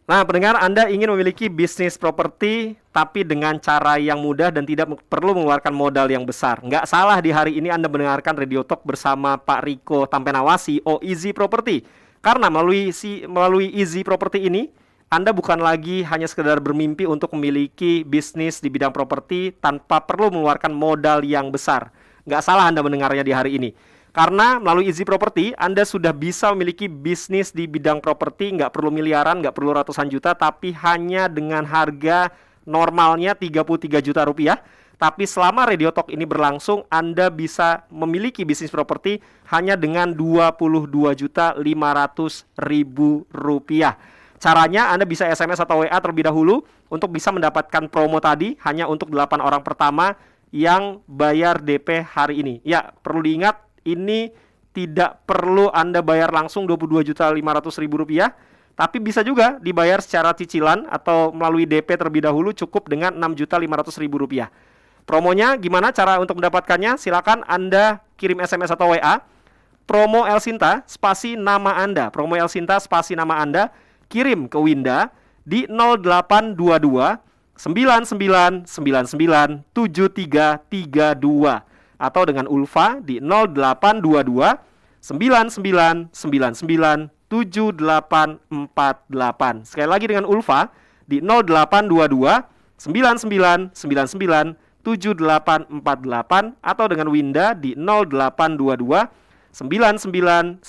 Nah, pendengar, Anda ingin memiliki bisnis properti tapi dengan cara yang mudah dan tidak perlu mengeluarkan modal yang besar. Nggak salah, di hari ini Anda mendengarkan Radio Talk bersama Pak Riko Tampenawa, CEO Easy Property. Karena melalui Easy Property ini, Anda bukan lagi hanya sekedar bermimpi untuk memiliki bisnis di bidang properti tanpa perlu mengeluarkan modal yang besar. Nggak salah Anda mendengarnya di hari ini. Karena melalui Easy Property, Anda sudah bisa memiliki bisnis di bidang properti, nggak perlu miliaran, nggak perlu ratusan juta, tapi hanya dengan harga normalnya 33 juta rupiah. Tapi selama Radio Talk ini berlangsung, Anda bisa memiliki bisnis properti hanya dengan 22.500.000 rupiah. Caranya, Anda bisa SMS atau WA terlebih dahulu untuk bisa mendapatkan promo tadi hanya untuk 8 orang pertama yang bayar DP hari ini. Ya, perlu diingat, ini tidak perlu Anda bayar langsung 22.500.000 rupiah, tapi bisa juga dibayar secara cicilan atau melalui DP terlebih dahulu cukup dengan 6.500.000 rupiah. Promonya gimana cara untuk mendapatkannya? Silakan Anda kirim SMS atau WA, promo El Sinta, spasi nama Anda. Promo El Sinta, spasi nama Anda, kirim ke Winda di 0822 9999 7332. Atau dengan Ulfa di 0822 9999 7848. Sekali lagi dengan Ulfa di 0822 9999 7848 atau dengan Winda di 0822 9999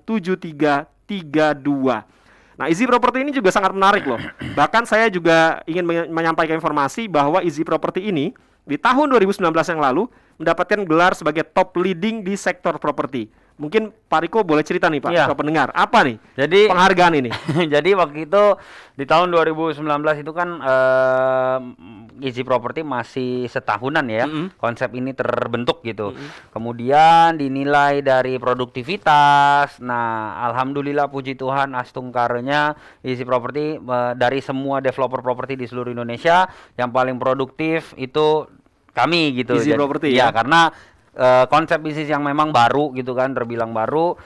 7332. Nah, Easy Property ini juga sangat menarik loh. Bahkan saya juga ingin menyampaikan informasi bahwa Easy Property ini di tahun 2019 yang lalu mendapatkan gelar sebagai top leading di sektor properti. Mungkin Pak Riko boleh cerita nih Pak, ke pendengar, apa nih penghargaan ini? Jadi waktu itu di tahun 2019 itu kan Easy Property masih setahunan ya, konsep ini terbentuk gitu. Kemudian dinilai dari produktivitas. Nah, alhamdulillah puji Tuhan astungkarnya Easy Property dari semua developer properti di seluruh Indonesia yang paling produktif itu kami gitu. Easy Property ya, karena konsep bisnis yang memang baru gitu kan, terbilang baru,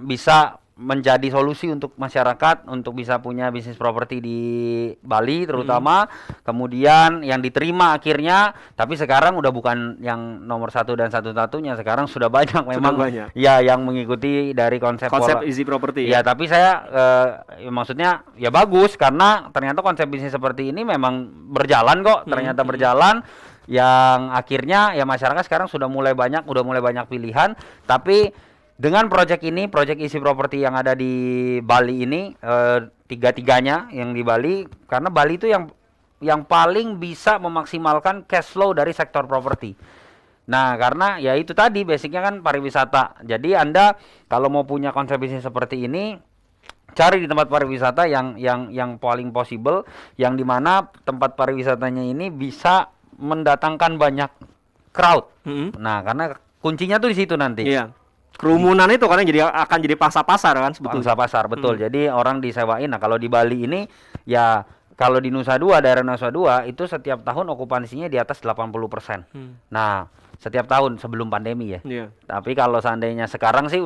bisa menjadi solusi untuk masyarakat untuk bisa punya bisnis properti di Bali terutama. Kemudian yang diterima akhirnya, tapi sekarang udah bukan yang nomor satu dan satu-satunya, sekarang sudah banyak memang ya yang mengikuti dari konsep Easy Property ya. Tapi saya maksudnya ya bagus karena ternyata konsep bisnis seperti ini memang berjalan kok, ternyata berjalan, yang akhirnya ya masyarakat sekarang udah mulai banyak pilihan. Tapi dengan proyek ini, proyek Easy Property yang ada di Bali ini, tiga-tiganya yang di Bali, karena Bali itu yang paling bisa memaksimalkan cash flow dari sektor properti. Nah, karena ya itu tadi basicnya kan pariwisata. Jadi Anda kalau mau punya konsep bisnis seperti ini, cari di tempat pariwisata yang paling possible, yang dimana tempat pariwisatanya ini bisa mendatangkan banyak crowd. Nah, karena kuncinya tuh di situ nanti. Iya. Kerumunan itu kan akan jadi pasar-pasar kan sebetulnya. Pasar, betul. Jadi orang disewain. Nah, kalau di Bali ini ya, kalau di Nusa Dua, daerah Nusa Dua itu setiap tahun okupansinya di atas 80%. Nah, setiap tahun sebelum pandemi ya. Tapi kalau seandainya sekarang sih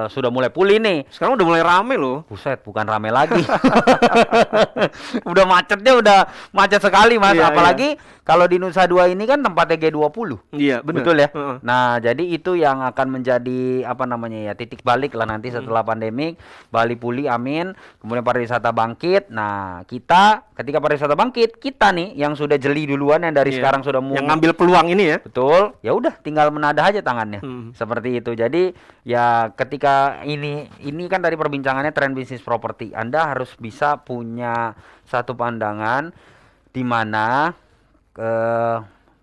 sudah mulai pulih nih. Sekarang udah mulai rame loh. Buset, bukan rame lagi. Udah macetnya udah macet sekali, Mas. Apalagi kalau di Nusa Dua ini kan tempatnya G20. Iya, benar. Betul ya? Nah, jadi itu yang akan menjadi apa namanya ya, titik balik lah nanti setelah pandemik, Bali pulih, amin. Kemudian pariwisata bangkit. Nah, kita ketika pariwisata bangkit, kita nih yang sudah jeli duluan, yang dari sekarang sudah yang ngambil peluang ini ya. Betul. ya udah tinggal menadah aja tangannya. Seperti itu. Jadi ya ketika ini kan dari perbincangannya tren bisnis properti, Anda harus bisa punya satu pandangan di mana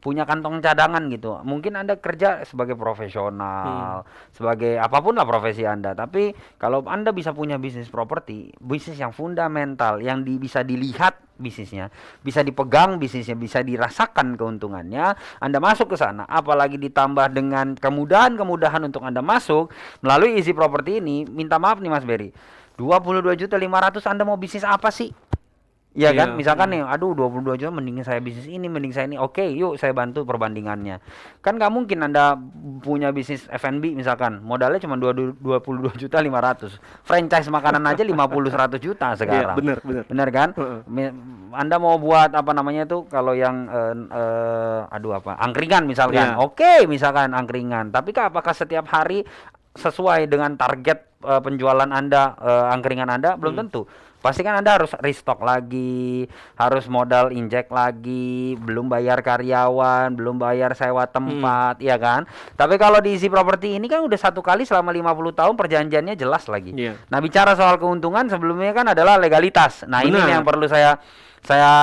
punya kantong cadangan gitu. Mungkin Anda kerja sebagai profesional, sebagai apapun lah profesi Anda. Tapi kalau Anda bisa punya bisnis properti, bisnis yang fundamental, yang bisa dilihat bisnisnya, bisa dipegang bisnisnya, bisa dirasakan keuntungannya, Anda masuk ke sana. Apalagi ditambah dengan kemudahan-kemudahan untuk Anda masuk melalui Easy Property ini, minta maaf nih Mas Berry, 22.500.000 Anda mau bisnis apa sih? Iya kan, misalkan nih, aduh 22 juta mending saya bisnis ini, mending saya ini. Oke, yuk saya bantu perbandingannya. Kan nggak mungkin Anda punya bisnis F&B misalkan, modalnya cuma 22.500.000. Franchise makanan aja 50-100 juta sekarang. Iya, bener kan? Anda mau buat apa namanya tuh kalau yang angkringan misalkan. Oke, misalkan angkringan. Tapi apakah setiap hari sesuai dengan target penjualan Anda, angkringan Anda? Belum tentu. Pasti kan Anda harus restock lagi, harus modal injek lagi, belum bayar karyawan, belum bayar sewa tempat, ya kan? Tapi kalau di Easy Property ini kan udah satu kali selama 50 tahun perjanjiannya jelas lagi. Nah, bicara soal keuntungan sebelumnya kan adalah legalitas. Nah, ini yang perlu saya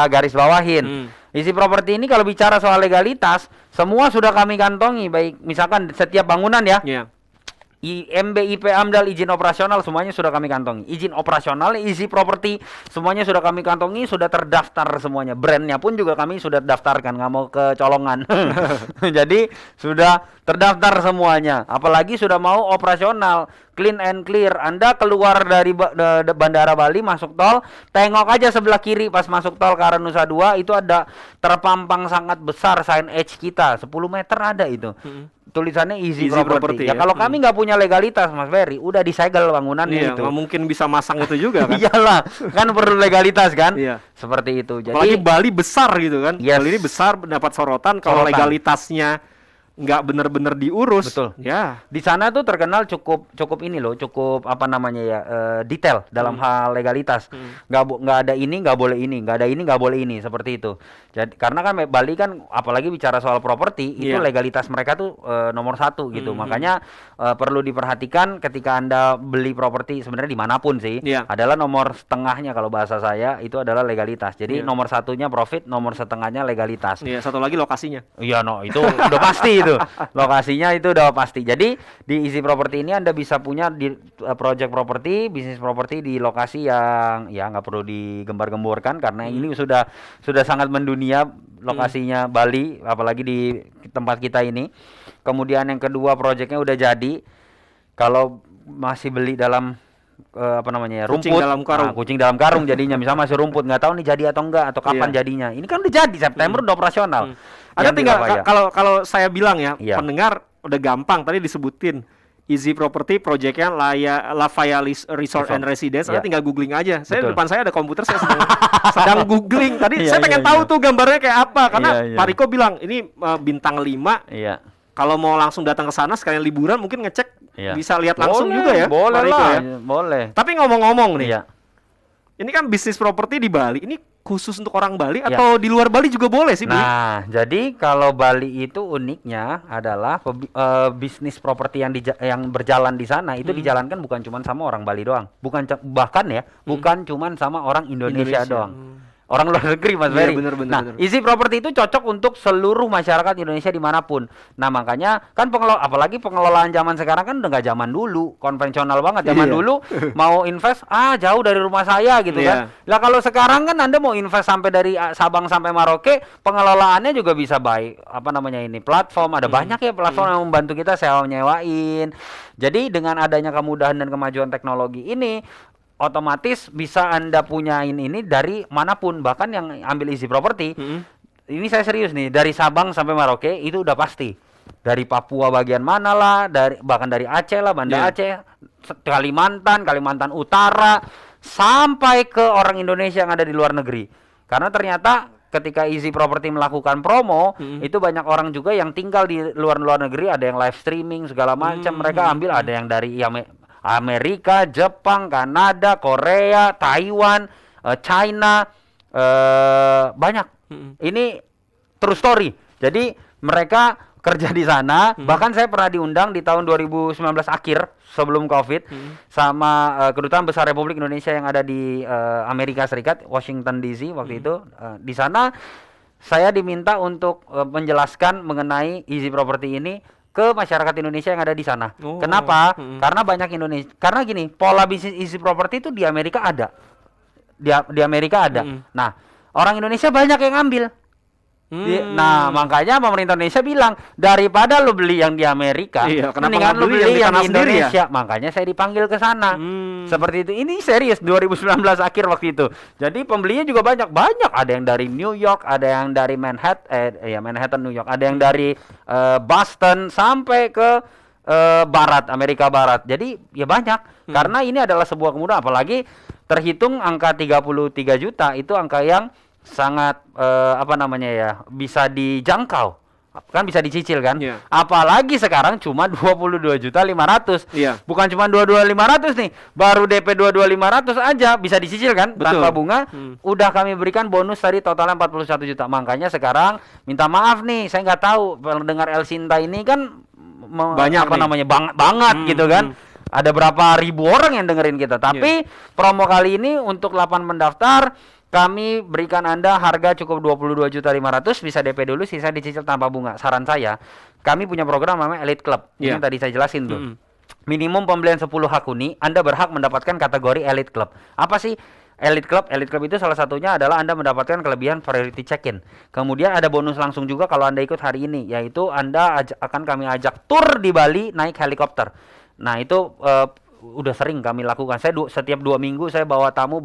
garis bawahin. Easy Property ini kalau bicara soal legalitas, semua sudah kami kantongi, baik misalkan setiap bangunan ya. IMB, IP, AMDAL, izin operasional semuanya sudah kami kantongi. Izin operasional, Easy Property semuanya sudah kami kantongi, sudah terdaftar semuanya. Brandnya pun juga kami sudah daftarkan, nggak mau kecolongan. Jadi sudah terdaftar semuanya. Apalagi sudah mau operasional, clean and clear. Anda keluar dari Bandara Bali masuk tol, tengok aja sebelah kiri pas masuk tol Karan Nusa 2 itu ada terpampang sangat besar sign edge kita, 10 meter ada itu. Tulisannya Easy Property. Ya kalau kami nggak punya legalitas Mas Ferry, udah disegel bangunannya itu. Nggak mungkin bisa masang itu juga kan? Iyalah, kan perlu legalitas kan? Seperti itu. Jadi apalagi Bali besar gitu kan? Bali ini besar, mendapat sorotan kalau legalitasnya nggak benar-benar diurus. Betul. Ya. Di sana tuh terkenal cukup ini loh, cukup apa namanya ya, detail dalam hal legalitas. Nggak ada ini, nggak boleh ini, nggak ada ini, nggak boleh ini, seperti itu. Jadi karena kan Bali kan apalagi bicara soal properti itu legalitas mereka tuh nomor 1 gitu. Makanya perlu diperhatikan ketika Anda beli properti sebenarnya dimanapun sih, adalah nomor setengahnya kalau bahasa saya itu adalah legalitas. Jadi nomor satunya profit, nomor setengahnya legalitas. Iya, satu lagi lokasinya. Iya, itu udah pasti itu. Lokasinya itu udah pasti. Jadi di Easy Property ini Anda bisa punya di project property, bisnis properti di lokasi yang ya nggak perlu digembar-gemborkan karena ini sudah sangat mendunia lokasinya Bali, apalagi di tempat kita ini. Kemudian yang kedua projectnya udah jadi. Kalau masih beli dalam rumput, kucing dalam karung jadinya. Misalnya masih rumput, nggak tahu nih jadi atau enggak atau kapan jadinya. Ini kan udah jadi, September udah operasional. Ada tinggal kalau saya bilang ya, pendengar udah gampang tadi disebutin Easy Property projectnya Lafaya Resort and Residence. Anda tinggal googling aja. Saya di depan saya ada komputer, saya sedang googling. Tadi saya pengen tahu tuh gambarnya kayak apa karena Pak Riko bilang ini bintang 5. Kalau mau langsung datang ke sana sekalian liburan mungkin ngecek bisa lihat langsung juga ya. Boleh lah, boleh. Tapi ngomong-ngomong nih, ini kan bisnis properti di Bali. Ini khusus untuk orang Bali atau di luar Bali juga boleh sih? Nah, jadi kalau Bali itu uniknya adalah bisnis properti yang berjalan di sana itu dijalankan bukan cuma sama orang Bali doang, bukan cuma sama orang Indonesia doang. Orang luar negeri Mas Ferry. Nah, Easy Property itu cocok untuk seluruh masyarakat Indonesia dimanapun. Nah, makanya kan apalagi pengelolaan zaman sekarang kan udah nggak zaman dulu, konvensional banget. Zaman dulu mau invest jauh dari rumah saya gitu kan. Lah kalau sekarang kan Anda mau invest sampai dari Sabang sampai Merauke, pengelolaannya juga bisa platform. Ada banyak ya platform yang membantu kita sewa-nyewain. Jadi dengan adanya kemudahan dan kemajuan teknologi ini, otomatis bisa Anda punyain ini dari manapun. Bahkan yang ambil Easy Property, ini saya serius nih, dari Sabang sampai Merauke itu udah pasti. Dari Papua bagian mana lah, bahkan dari Aceh lah, Banda Aceh, Kalimantan Utara, sampai ke orang Indonesia yang ada di luar negeri. Karena ternyata ketika Easy Property melakukan promo, itu banyak orang juga yang tinggal di luar negeri, ada yang live streaming segala macam, mereka ambil, ada yang dari Amerika, Jepang, Kanada, Korea, Taiwan, China, banyak. Ini true story. Jadi mereka kerja di sana. Bahkan saya pernah diundang di tahun 2019 akhir sebelum Covid sama Kedutaan Besar Republik Indonesia yang ada di Amerika Serikat, Washington DC waktu itu. Di sana saya diminta untuk menjelaskan mengenai Easy Property ini ke masyarakat Indonesia yang ada di sana. Kenapa? Karena banyak Indonesia. Karena gini, pola bisnis Easy Property itu di Amerika ada. Di Amerika ada. Nah, orang Indonesia banyak yang ngambil. Nah, makanya pemerintah Indonesia bilang, daripada lu beli yang di Amerika, mendingan lu beli yang di Indonesia. Makanya saya dipanggil ke sana. Seperti itu. Ini serius 2019 akhir waktu itu. Jadi pembelinya juga banyak. Ada yang dari New York, ada yang dari Manhattan, New York, ada yang dari Boston sampai ke barat, Amerika Barat. Jadi ya banyak. Karena ini adalah sebuah kemudahan, apalagi terhitung angka 33 juta itu angka yang sangat bisa dijangkau, kan bisa dicicil kan. Apalagi sekarang cuma 22.500.000. Bukan cuma 22.500 nih, baru DP 22.500 aja bisa dicicil kan. Tanpa bunga. Udah kami berikan bonus tadi totalnya 41 juta. Makanya sekarang minta maaf nih, saya nggak tahu pendengar El Sinta ini kan banyak banget gitu kan. Ada berapa ribu orang yang dengerin kita. Tapi promo kali ini untuk 8 pendaftar, kami berikan Anda harga cukup 22.500.000, bisa DP dulu, sisa dicicil tanpa bunga. Saran saya, kami punya program namanya Elite Club. Ini yang tadi saya jelasin tuh. Minimum pembelian 10 hak huni, Anda berhak mendapatkan kategori Elite Club. Apa sih Elite Club? Elite Club itu salah satunya adalah Anda mendapatkan kelebihan priority check-in. Kemudian ada bonus langsung juga kalau Anda ikut hari ini, yaitu Anda akan kami ajak tur di Bali naik helikopter. Nah, itu udah sering kami lakukan. Saya setiap 2 minggu saya bawa tamu.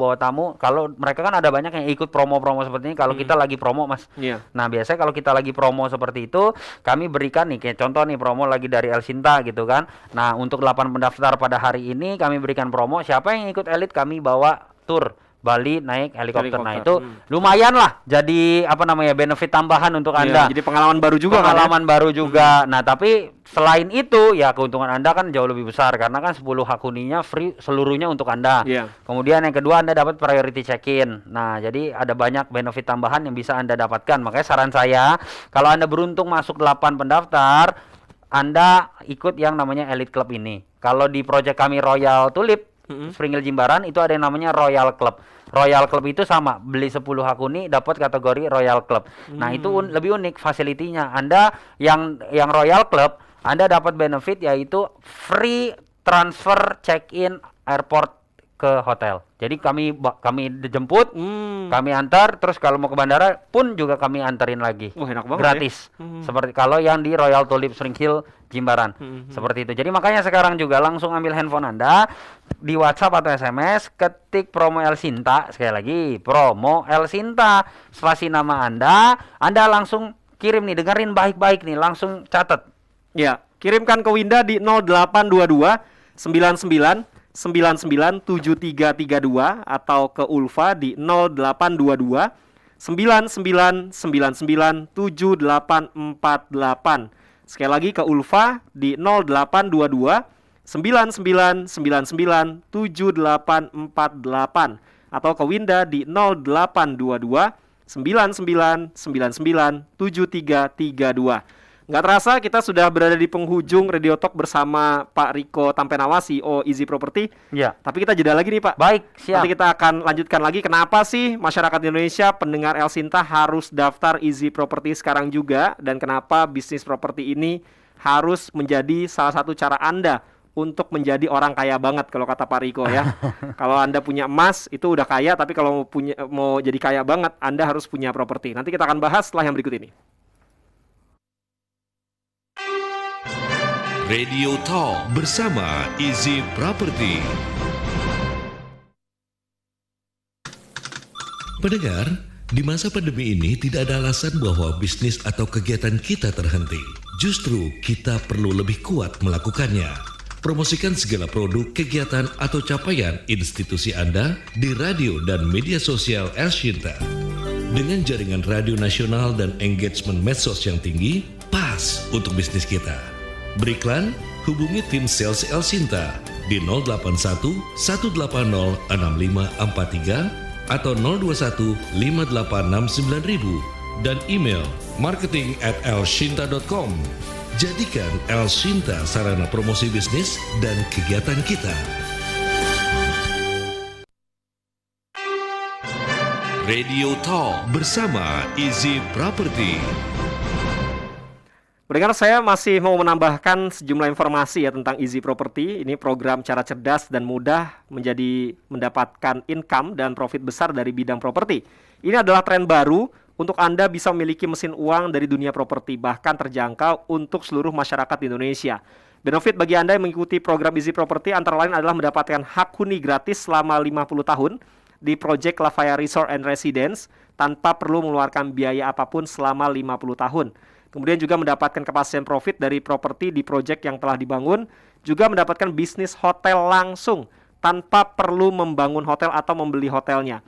Kalau mereka kan ada banyak yang ikut promo-promo seperti ini. Kalau kita lagi promo, Mas. Nah, biasanya kalau kita lagi promo seperti itu, kami berikan nih, kayak contoh nih, promo lagi dari El Sinta gitu kan. Nah, untuk 8 pendaftar pada hari ini kami berikan promo. Siapa yang ikut Elite, kami bawa tur Bali naik helikopter. Nah, itu lumayan lah jadi benefit tambahan untuk Anda. Jadi pengalaman baru juga baru juga. Nah, tapi selain itu ya keuntungan Anda kan jauh lebih besar karena kan 10 hak huninya free seluruhnya untuk Anda. Kemudian yang kedua, Anda dapat priority check-in. Nah, jadi ada banyak benefit tambahan yang bisa Anda dapatkan. Makanya saran saya, kalau Anda beruntung masuk 8 pendaftar, Anda ikut yang namanya Elite Club ini. Kalau di project kami Royal Tulip Spring Hill Jimbaran itu ada yang namanya Royal Club. Royal Club itu sama, beli 10 hak huni dapat kategori Royal Club. Nah, itu lebih unik fasilitinya. Anda yang Royal Club, Anda dapat benefit yaitu free transfer check-in airport ke hotel. Jadi kami jemput, kami antar, terus kalau mau ke bandara pun juga kami anterin lagi. Enak banget, gratis. Seperti kalau yang di Royal Tulip Spring Hill Jimbaran. Seperti itu. Jadi makanya sekarang juga langsung ambil handphone Anda, di WhatsApp atau SMS, ketik promo El Sinta, sekali lagi promo El Sinta, spasi nama Anda langsung kirim nih, dengerin baik-baik nih, langsung catat. Ya, kirimkan ke Winda di 0822 99 997332 atau ke Ulfa di 0822 99997848. Sekali lagi ke Ulfa di 0822 99997848 atau ke Winda di 0822 99997332. Nggak terasa kita sudah berada di penghujung Radio Talk bersama Pak Riko Tampenawa, CEO Easy Property. Tapi kita jeda lagi nih, Pak. Baik, siap. Nanti kita akan lanjutkan lagi. Kenapa sih masyarakat Indonesia, pendengar El Sinta harus daftar Easy Property sekarang juga, dan kenapa bisnis properti ini harus menjadi salah satu cara Anda untuk menjadi orang kaya banget kalau kata Pak Riko ya. Kalau Anda punya emas itu udah kaya, tapi kalau mau jadi kaya banget, Anda harus punya properti. Nanti kita akan bahas setelah yang berikut ini. Radio Talk bersama Easy Property. Pendengar, di masa pandemi ini tidak ada alasan bahwa bisnis atau kegiatan kita terhenti. Justru kita perlu lebih kuat melakukannya. Promosikan segala produk, kegiatan, atau capaian institusi Anda di radio dan media sosial El Sinta. Dengan jaringan radio nasional dan engagement medsos yang tinggi, pas untuk bisnis kita. Beriklan, hubungi tim sales El Sinta di 081 180 6543 atau 021 586 9000 dan email marketing@elshinta.com. Jadikan Elshinta sarana promosi bisnis dan kegiatan kita. Radio Talk bersama Easy Property. Pendengar, saya masih mau menambahkan sejumlah informasi ya tentang Easy Property. Ini program cara cerdas dan mudah mendapatkan income dan profit besar dari bidang properti. Ini adalah tren baru untuk Anda bisa memiliki mesin uang dari dunia properti, bahkan terjangkau untuk seluruh masyarakat di Indonesia. Benefit bagi Anda yang mengikuti program Easy Property antara lain adalah mendapatkan hak huni gratis selama 50 tahun di Project Lafaya Resort and Residence tanpa perlu mengeluarkan biaya apapun selama 50 tahun. Kemudian juga mendapatkan kepastian profit dari properti di project yang telah dibangun, juga mendapatkan bisnis hotel langsung tanpa perlu membangun hotel atau membeli hotelnya.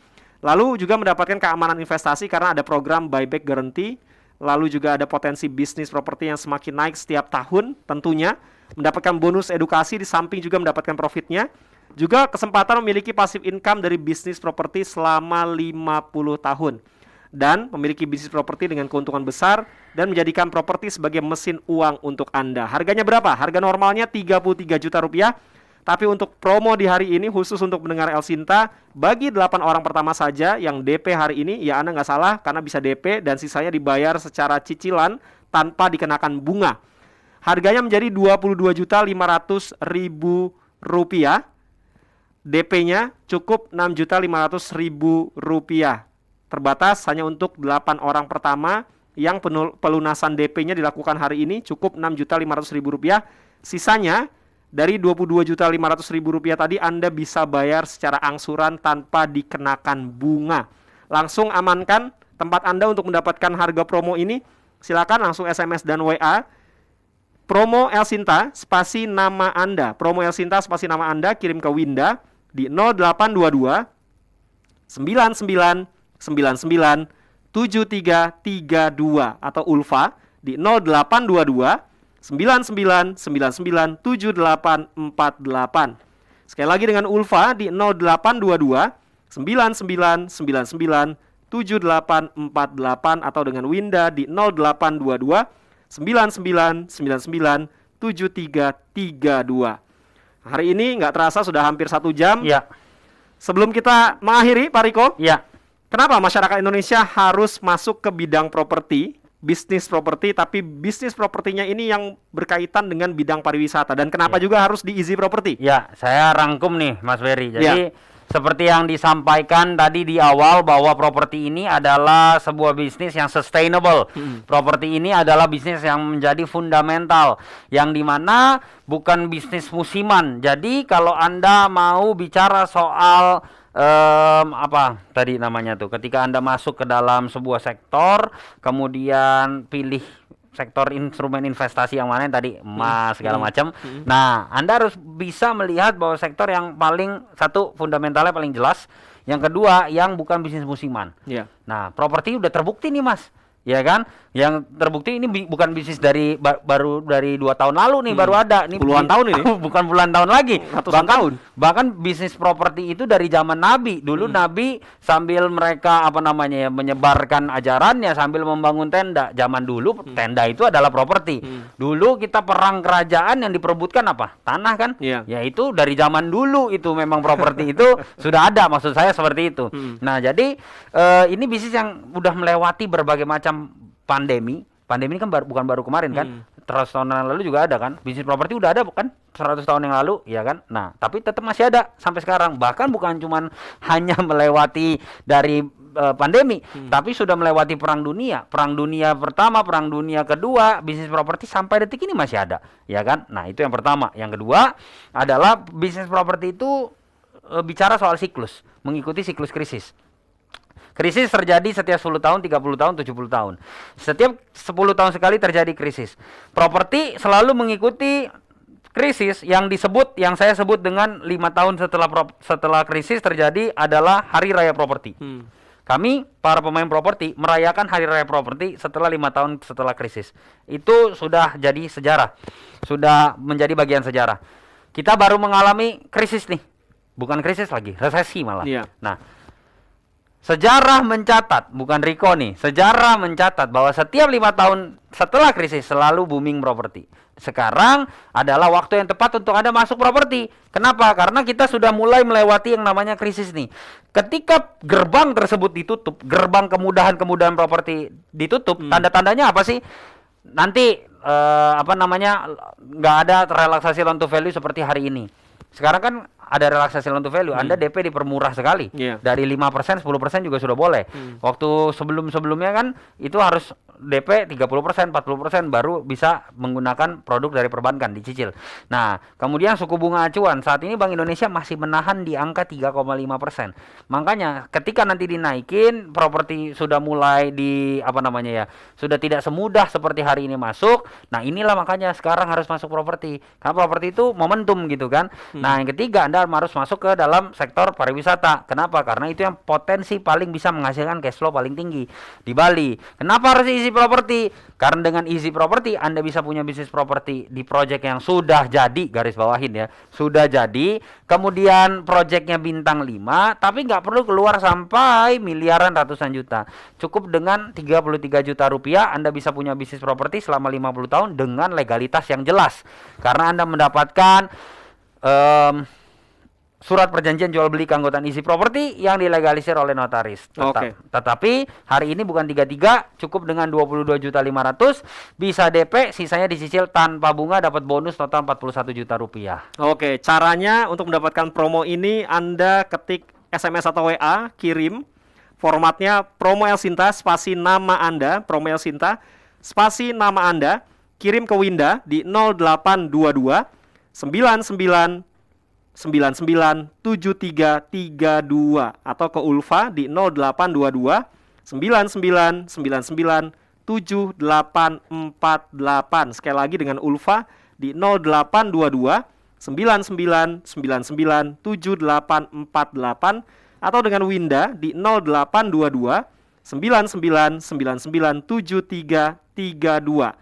Lalu juga mendapatkan keamanan investasi karena ada program buyback guarantee. Lalu juga ada potensi bisnis properti yang semakin naik setiap tahun tentunya. Mendapatkan bonus edukasi di samping juga mendapatkan profitnya. Juga kesempatan memiliki passive income dari bisnis properti selama 50 tahun. Dan memiliki bisnis properti dengan keuntungan besar dan menjadikan properti sebagai mesin uang untuk Anda. Harganya berapa? Harga normalnya 33 juta rupiah. Tapi untuk promo di hari ini khusus untuk pendengar Elshinta, bagi 8 orang pertama saja yang DP hari ini, ya Anda nggak salah karena bisa DP dan sisanya dibayar secara cicilan tanpa dikenakan bunga. Harganya menjadi 22.500.000 rupiah. DP-nya cukup 6.500.000 rupiah. Terbatas hanya untuk 8 orang pertama yang pelunasan DP-nya dilakukan hari ini cukup 6.500.000 rupiah. Sisanya dari 22.500.000 rupiah tadi Anda bisa bayar secara angsuran tanpa dikenakan bunga. Langsung amankan tempat Anda untuk mendapatkan harga promo ini. Silakan langsung SMS dan WA. Promo Elshinta spasi nama Anda. Promo Elshinta spasi nama Anda kirim ke Winda di 0822 99 99 7332 atau Ulfa di 0822 99997848. Sekali lagi dengan Ulfa di 0822 99997848 atau dengan Winda di 0822 99997332. Hari ini nggak terasa sudah hampir 1 jam. Ya. Sebelum kita mengakhiri, Pak Riko, Ya. kenapa masyarakat Indonesia harus masuk ke bidang properti? Bisnis properti, tapi bisnis propertinya ini yang berkaitan dengan bidang pariwisata. Dan kenapa juga harus di Easy Property? Ya, saya rangkum nih Mas Ferry. Jadi seperti yang disampaikan tadi di awal bahwa properti ini adalah sebuah bisnis yang sustainable. Properti ini adalah bisnis yang menjadi fundamental, yang dimana bukan bisnis musiman. Jadi kalau Anda mau bicara soal apa tadi namanya tuh, ketika Anda masuk ke dalam sebuah sektor, kemudian pilih sektor instrumen investasi yang mana yang tadi emas segala macam. Nah, Anda harus bisa melihat bahwa sektor yang paling satu fundamentalnya paling jelas, yang kedua yang bukan bisnis musiman. Nah, properti udah terbukti nih Mas, ya kan? Yang terbukti ini bukan bisnis baru dari 2 tahun lalu nih, baru ada nih puluhan tahun ini. Bukan puluhan tahun lagi, ratusan tahun. Bahkan bisnis properti itu dari zaman Nabi. Dulu Nabi sambil mereka menyebarkan ajarannya sambil membangun tenda. Zaman dulu tenda itu adalah properti. Dulu kita perang kerajaan yang diperebutkan apa? Tanah kan? Ya itu dari zaman dulu itu memang properti itu sudah ada, maksud saya seperti itu. Nah, jadi ini bisnis yang udah melewati berbagai macam pandemi. Pandemi ini kan bukan baru kemarin kan, 100 tahun yang lalu juga ada kan. Bisnis properti udah ada bukan 100 tahun yang lalu, ya kan. Nah, tapi tetap masih ada sampai sekarang. Bahkan bukan cuman hanya melewati dari pandemi, tapi sudah melewati perang dunia pertama, perang dunia kedua, bisnis properti sampai detik ini masih ada, ya kan. Nah, itu yang pertama. Yang kedua adalah bisnis properti itu bicara soal siklus, mengikuti siklus krisis. Krisis terjadi setiap 10 tahun, 30 tahun, 70 tahun. Setiap 10 tahun sekali terjadi krisis. Properti selalu mengikuti krisis yang saya sebut dengan 5 tahun setelah krisis terjadi adalah hari raya properti. Kami para pemain properti merayakan hari raya properti setelah 5 tahun setelah krisis. Itu sudah jadi sejarah. Sudah menjadi bagian sejarah. Kita baru mengalami krisis nih. Bukan krisis lagi, resesi malah. Nah, sejarah mencatat, bukan Riko nih, sejarah mencatat bahwa setiap 5 tahun setelah krisis selalu booming properti. Sekarang adalah waktu yang tepat untuk Anda masuk properti. Kenapa? Karena kita sudah mulai melewati yang namanya krisis nih. Ketika gerbang tersebut ditutup, gerbang kemudahan-kemudahan properti ditutup, tanda-tandanya apa sih? Nanti nggak ada relaksasi loan to value seperti hari ini. Sekarang kan ada relaksasi loan to value, Anda DP dipermurah sekali. Dari 5%, 10% juga sudah boleh. Waktu sebelum-sebelumnya kan itu harus DP 30%, 40% baru bisa menggunakan produk dari perbankan dicicil. Nah, kemudian suku bunga acuan saat ini Bank Indonesia masih menahan di angka 3,5%. Makanya ketika nanti dinaikin, properti sudah mulai sudah tidak semudah seperti hari ini masuk. Nah, inilah makanya sekarang harus masuk properti. Karena properti itu momentum gitu kan. Nah, yang ketiga Anda harus masuk ke dalam sektor pariwisata. Kenapa? Karena itu yang potensi paling bisa menghasilkan cash flow paling tinggi di Bali. Kenapa harus easy property? Karena dengan easy property Anda bisa punya bisnis properti di project yang sudah jadi, garis bawahin ya, sudah jadi, kemudian projectnya bintang 5, tapi nggak perlu keluar sampai miliaran ratusan juta. Cukup dengan 33 juta rupiah Anda bisa punya bisnis properti selama 50 tahun dengan legalitas yang jelas. Karena Anda mendapatkan surat perjanjian jual beli keanggotaan easy property yang dilegalisir oleh notaris. Tetapi hari ini bukan 33, cukup dengan 22.500.000 bisa DP, sisanya dicicil tanpa bunga, dapat bonus total 41 juta rupiah. Oke, caranya untuk mendapatkan promo ini Anda ketik SMS atau WA, kirim formatnya promo El Sinta spasi nama Anda, promo El Sinta spasi nama Anda, kirim ke Winda di 0822 997332 atau ke Ulfa di 0822 99997848. Sekali lagi dengan Ulfa di 0822 99997848 atau dengan Winda di 0822 99997332.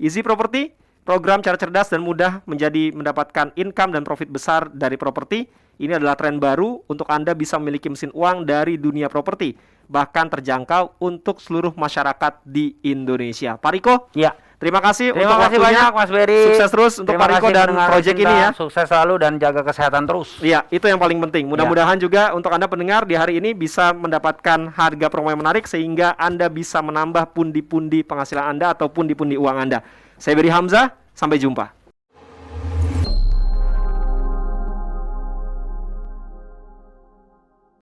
Easy Property, program cara cerdas dan mudah mendapatkan income dan profit besar dari properti. Ini adalah tren baru untuk Anda bisa memiliki mesin uang dari dunia properti, bahkan terjangkau untuk seluruh masyarakat di Indonesia. Pak Riko, ya, terima kasih untuk waktunya. Banyak Mas Beri. Sukses terus untuk Pak Riko dan proyek ini ya. Sukses selalu dan jaga kesehatan terus. Iya, itu yang paling penting. Mudah-mudahan juga untuk Anda pendengar di hari ini bisa mendapatkan harga promo yang menarik sehingga Anda bisa menambah pundi-pundi penghasilan Anda atau pundi-pundi uang Anda. Saya Beri Hamzah, sampai jumpa.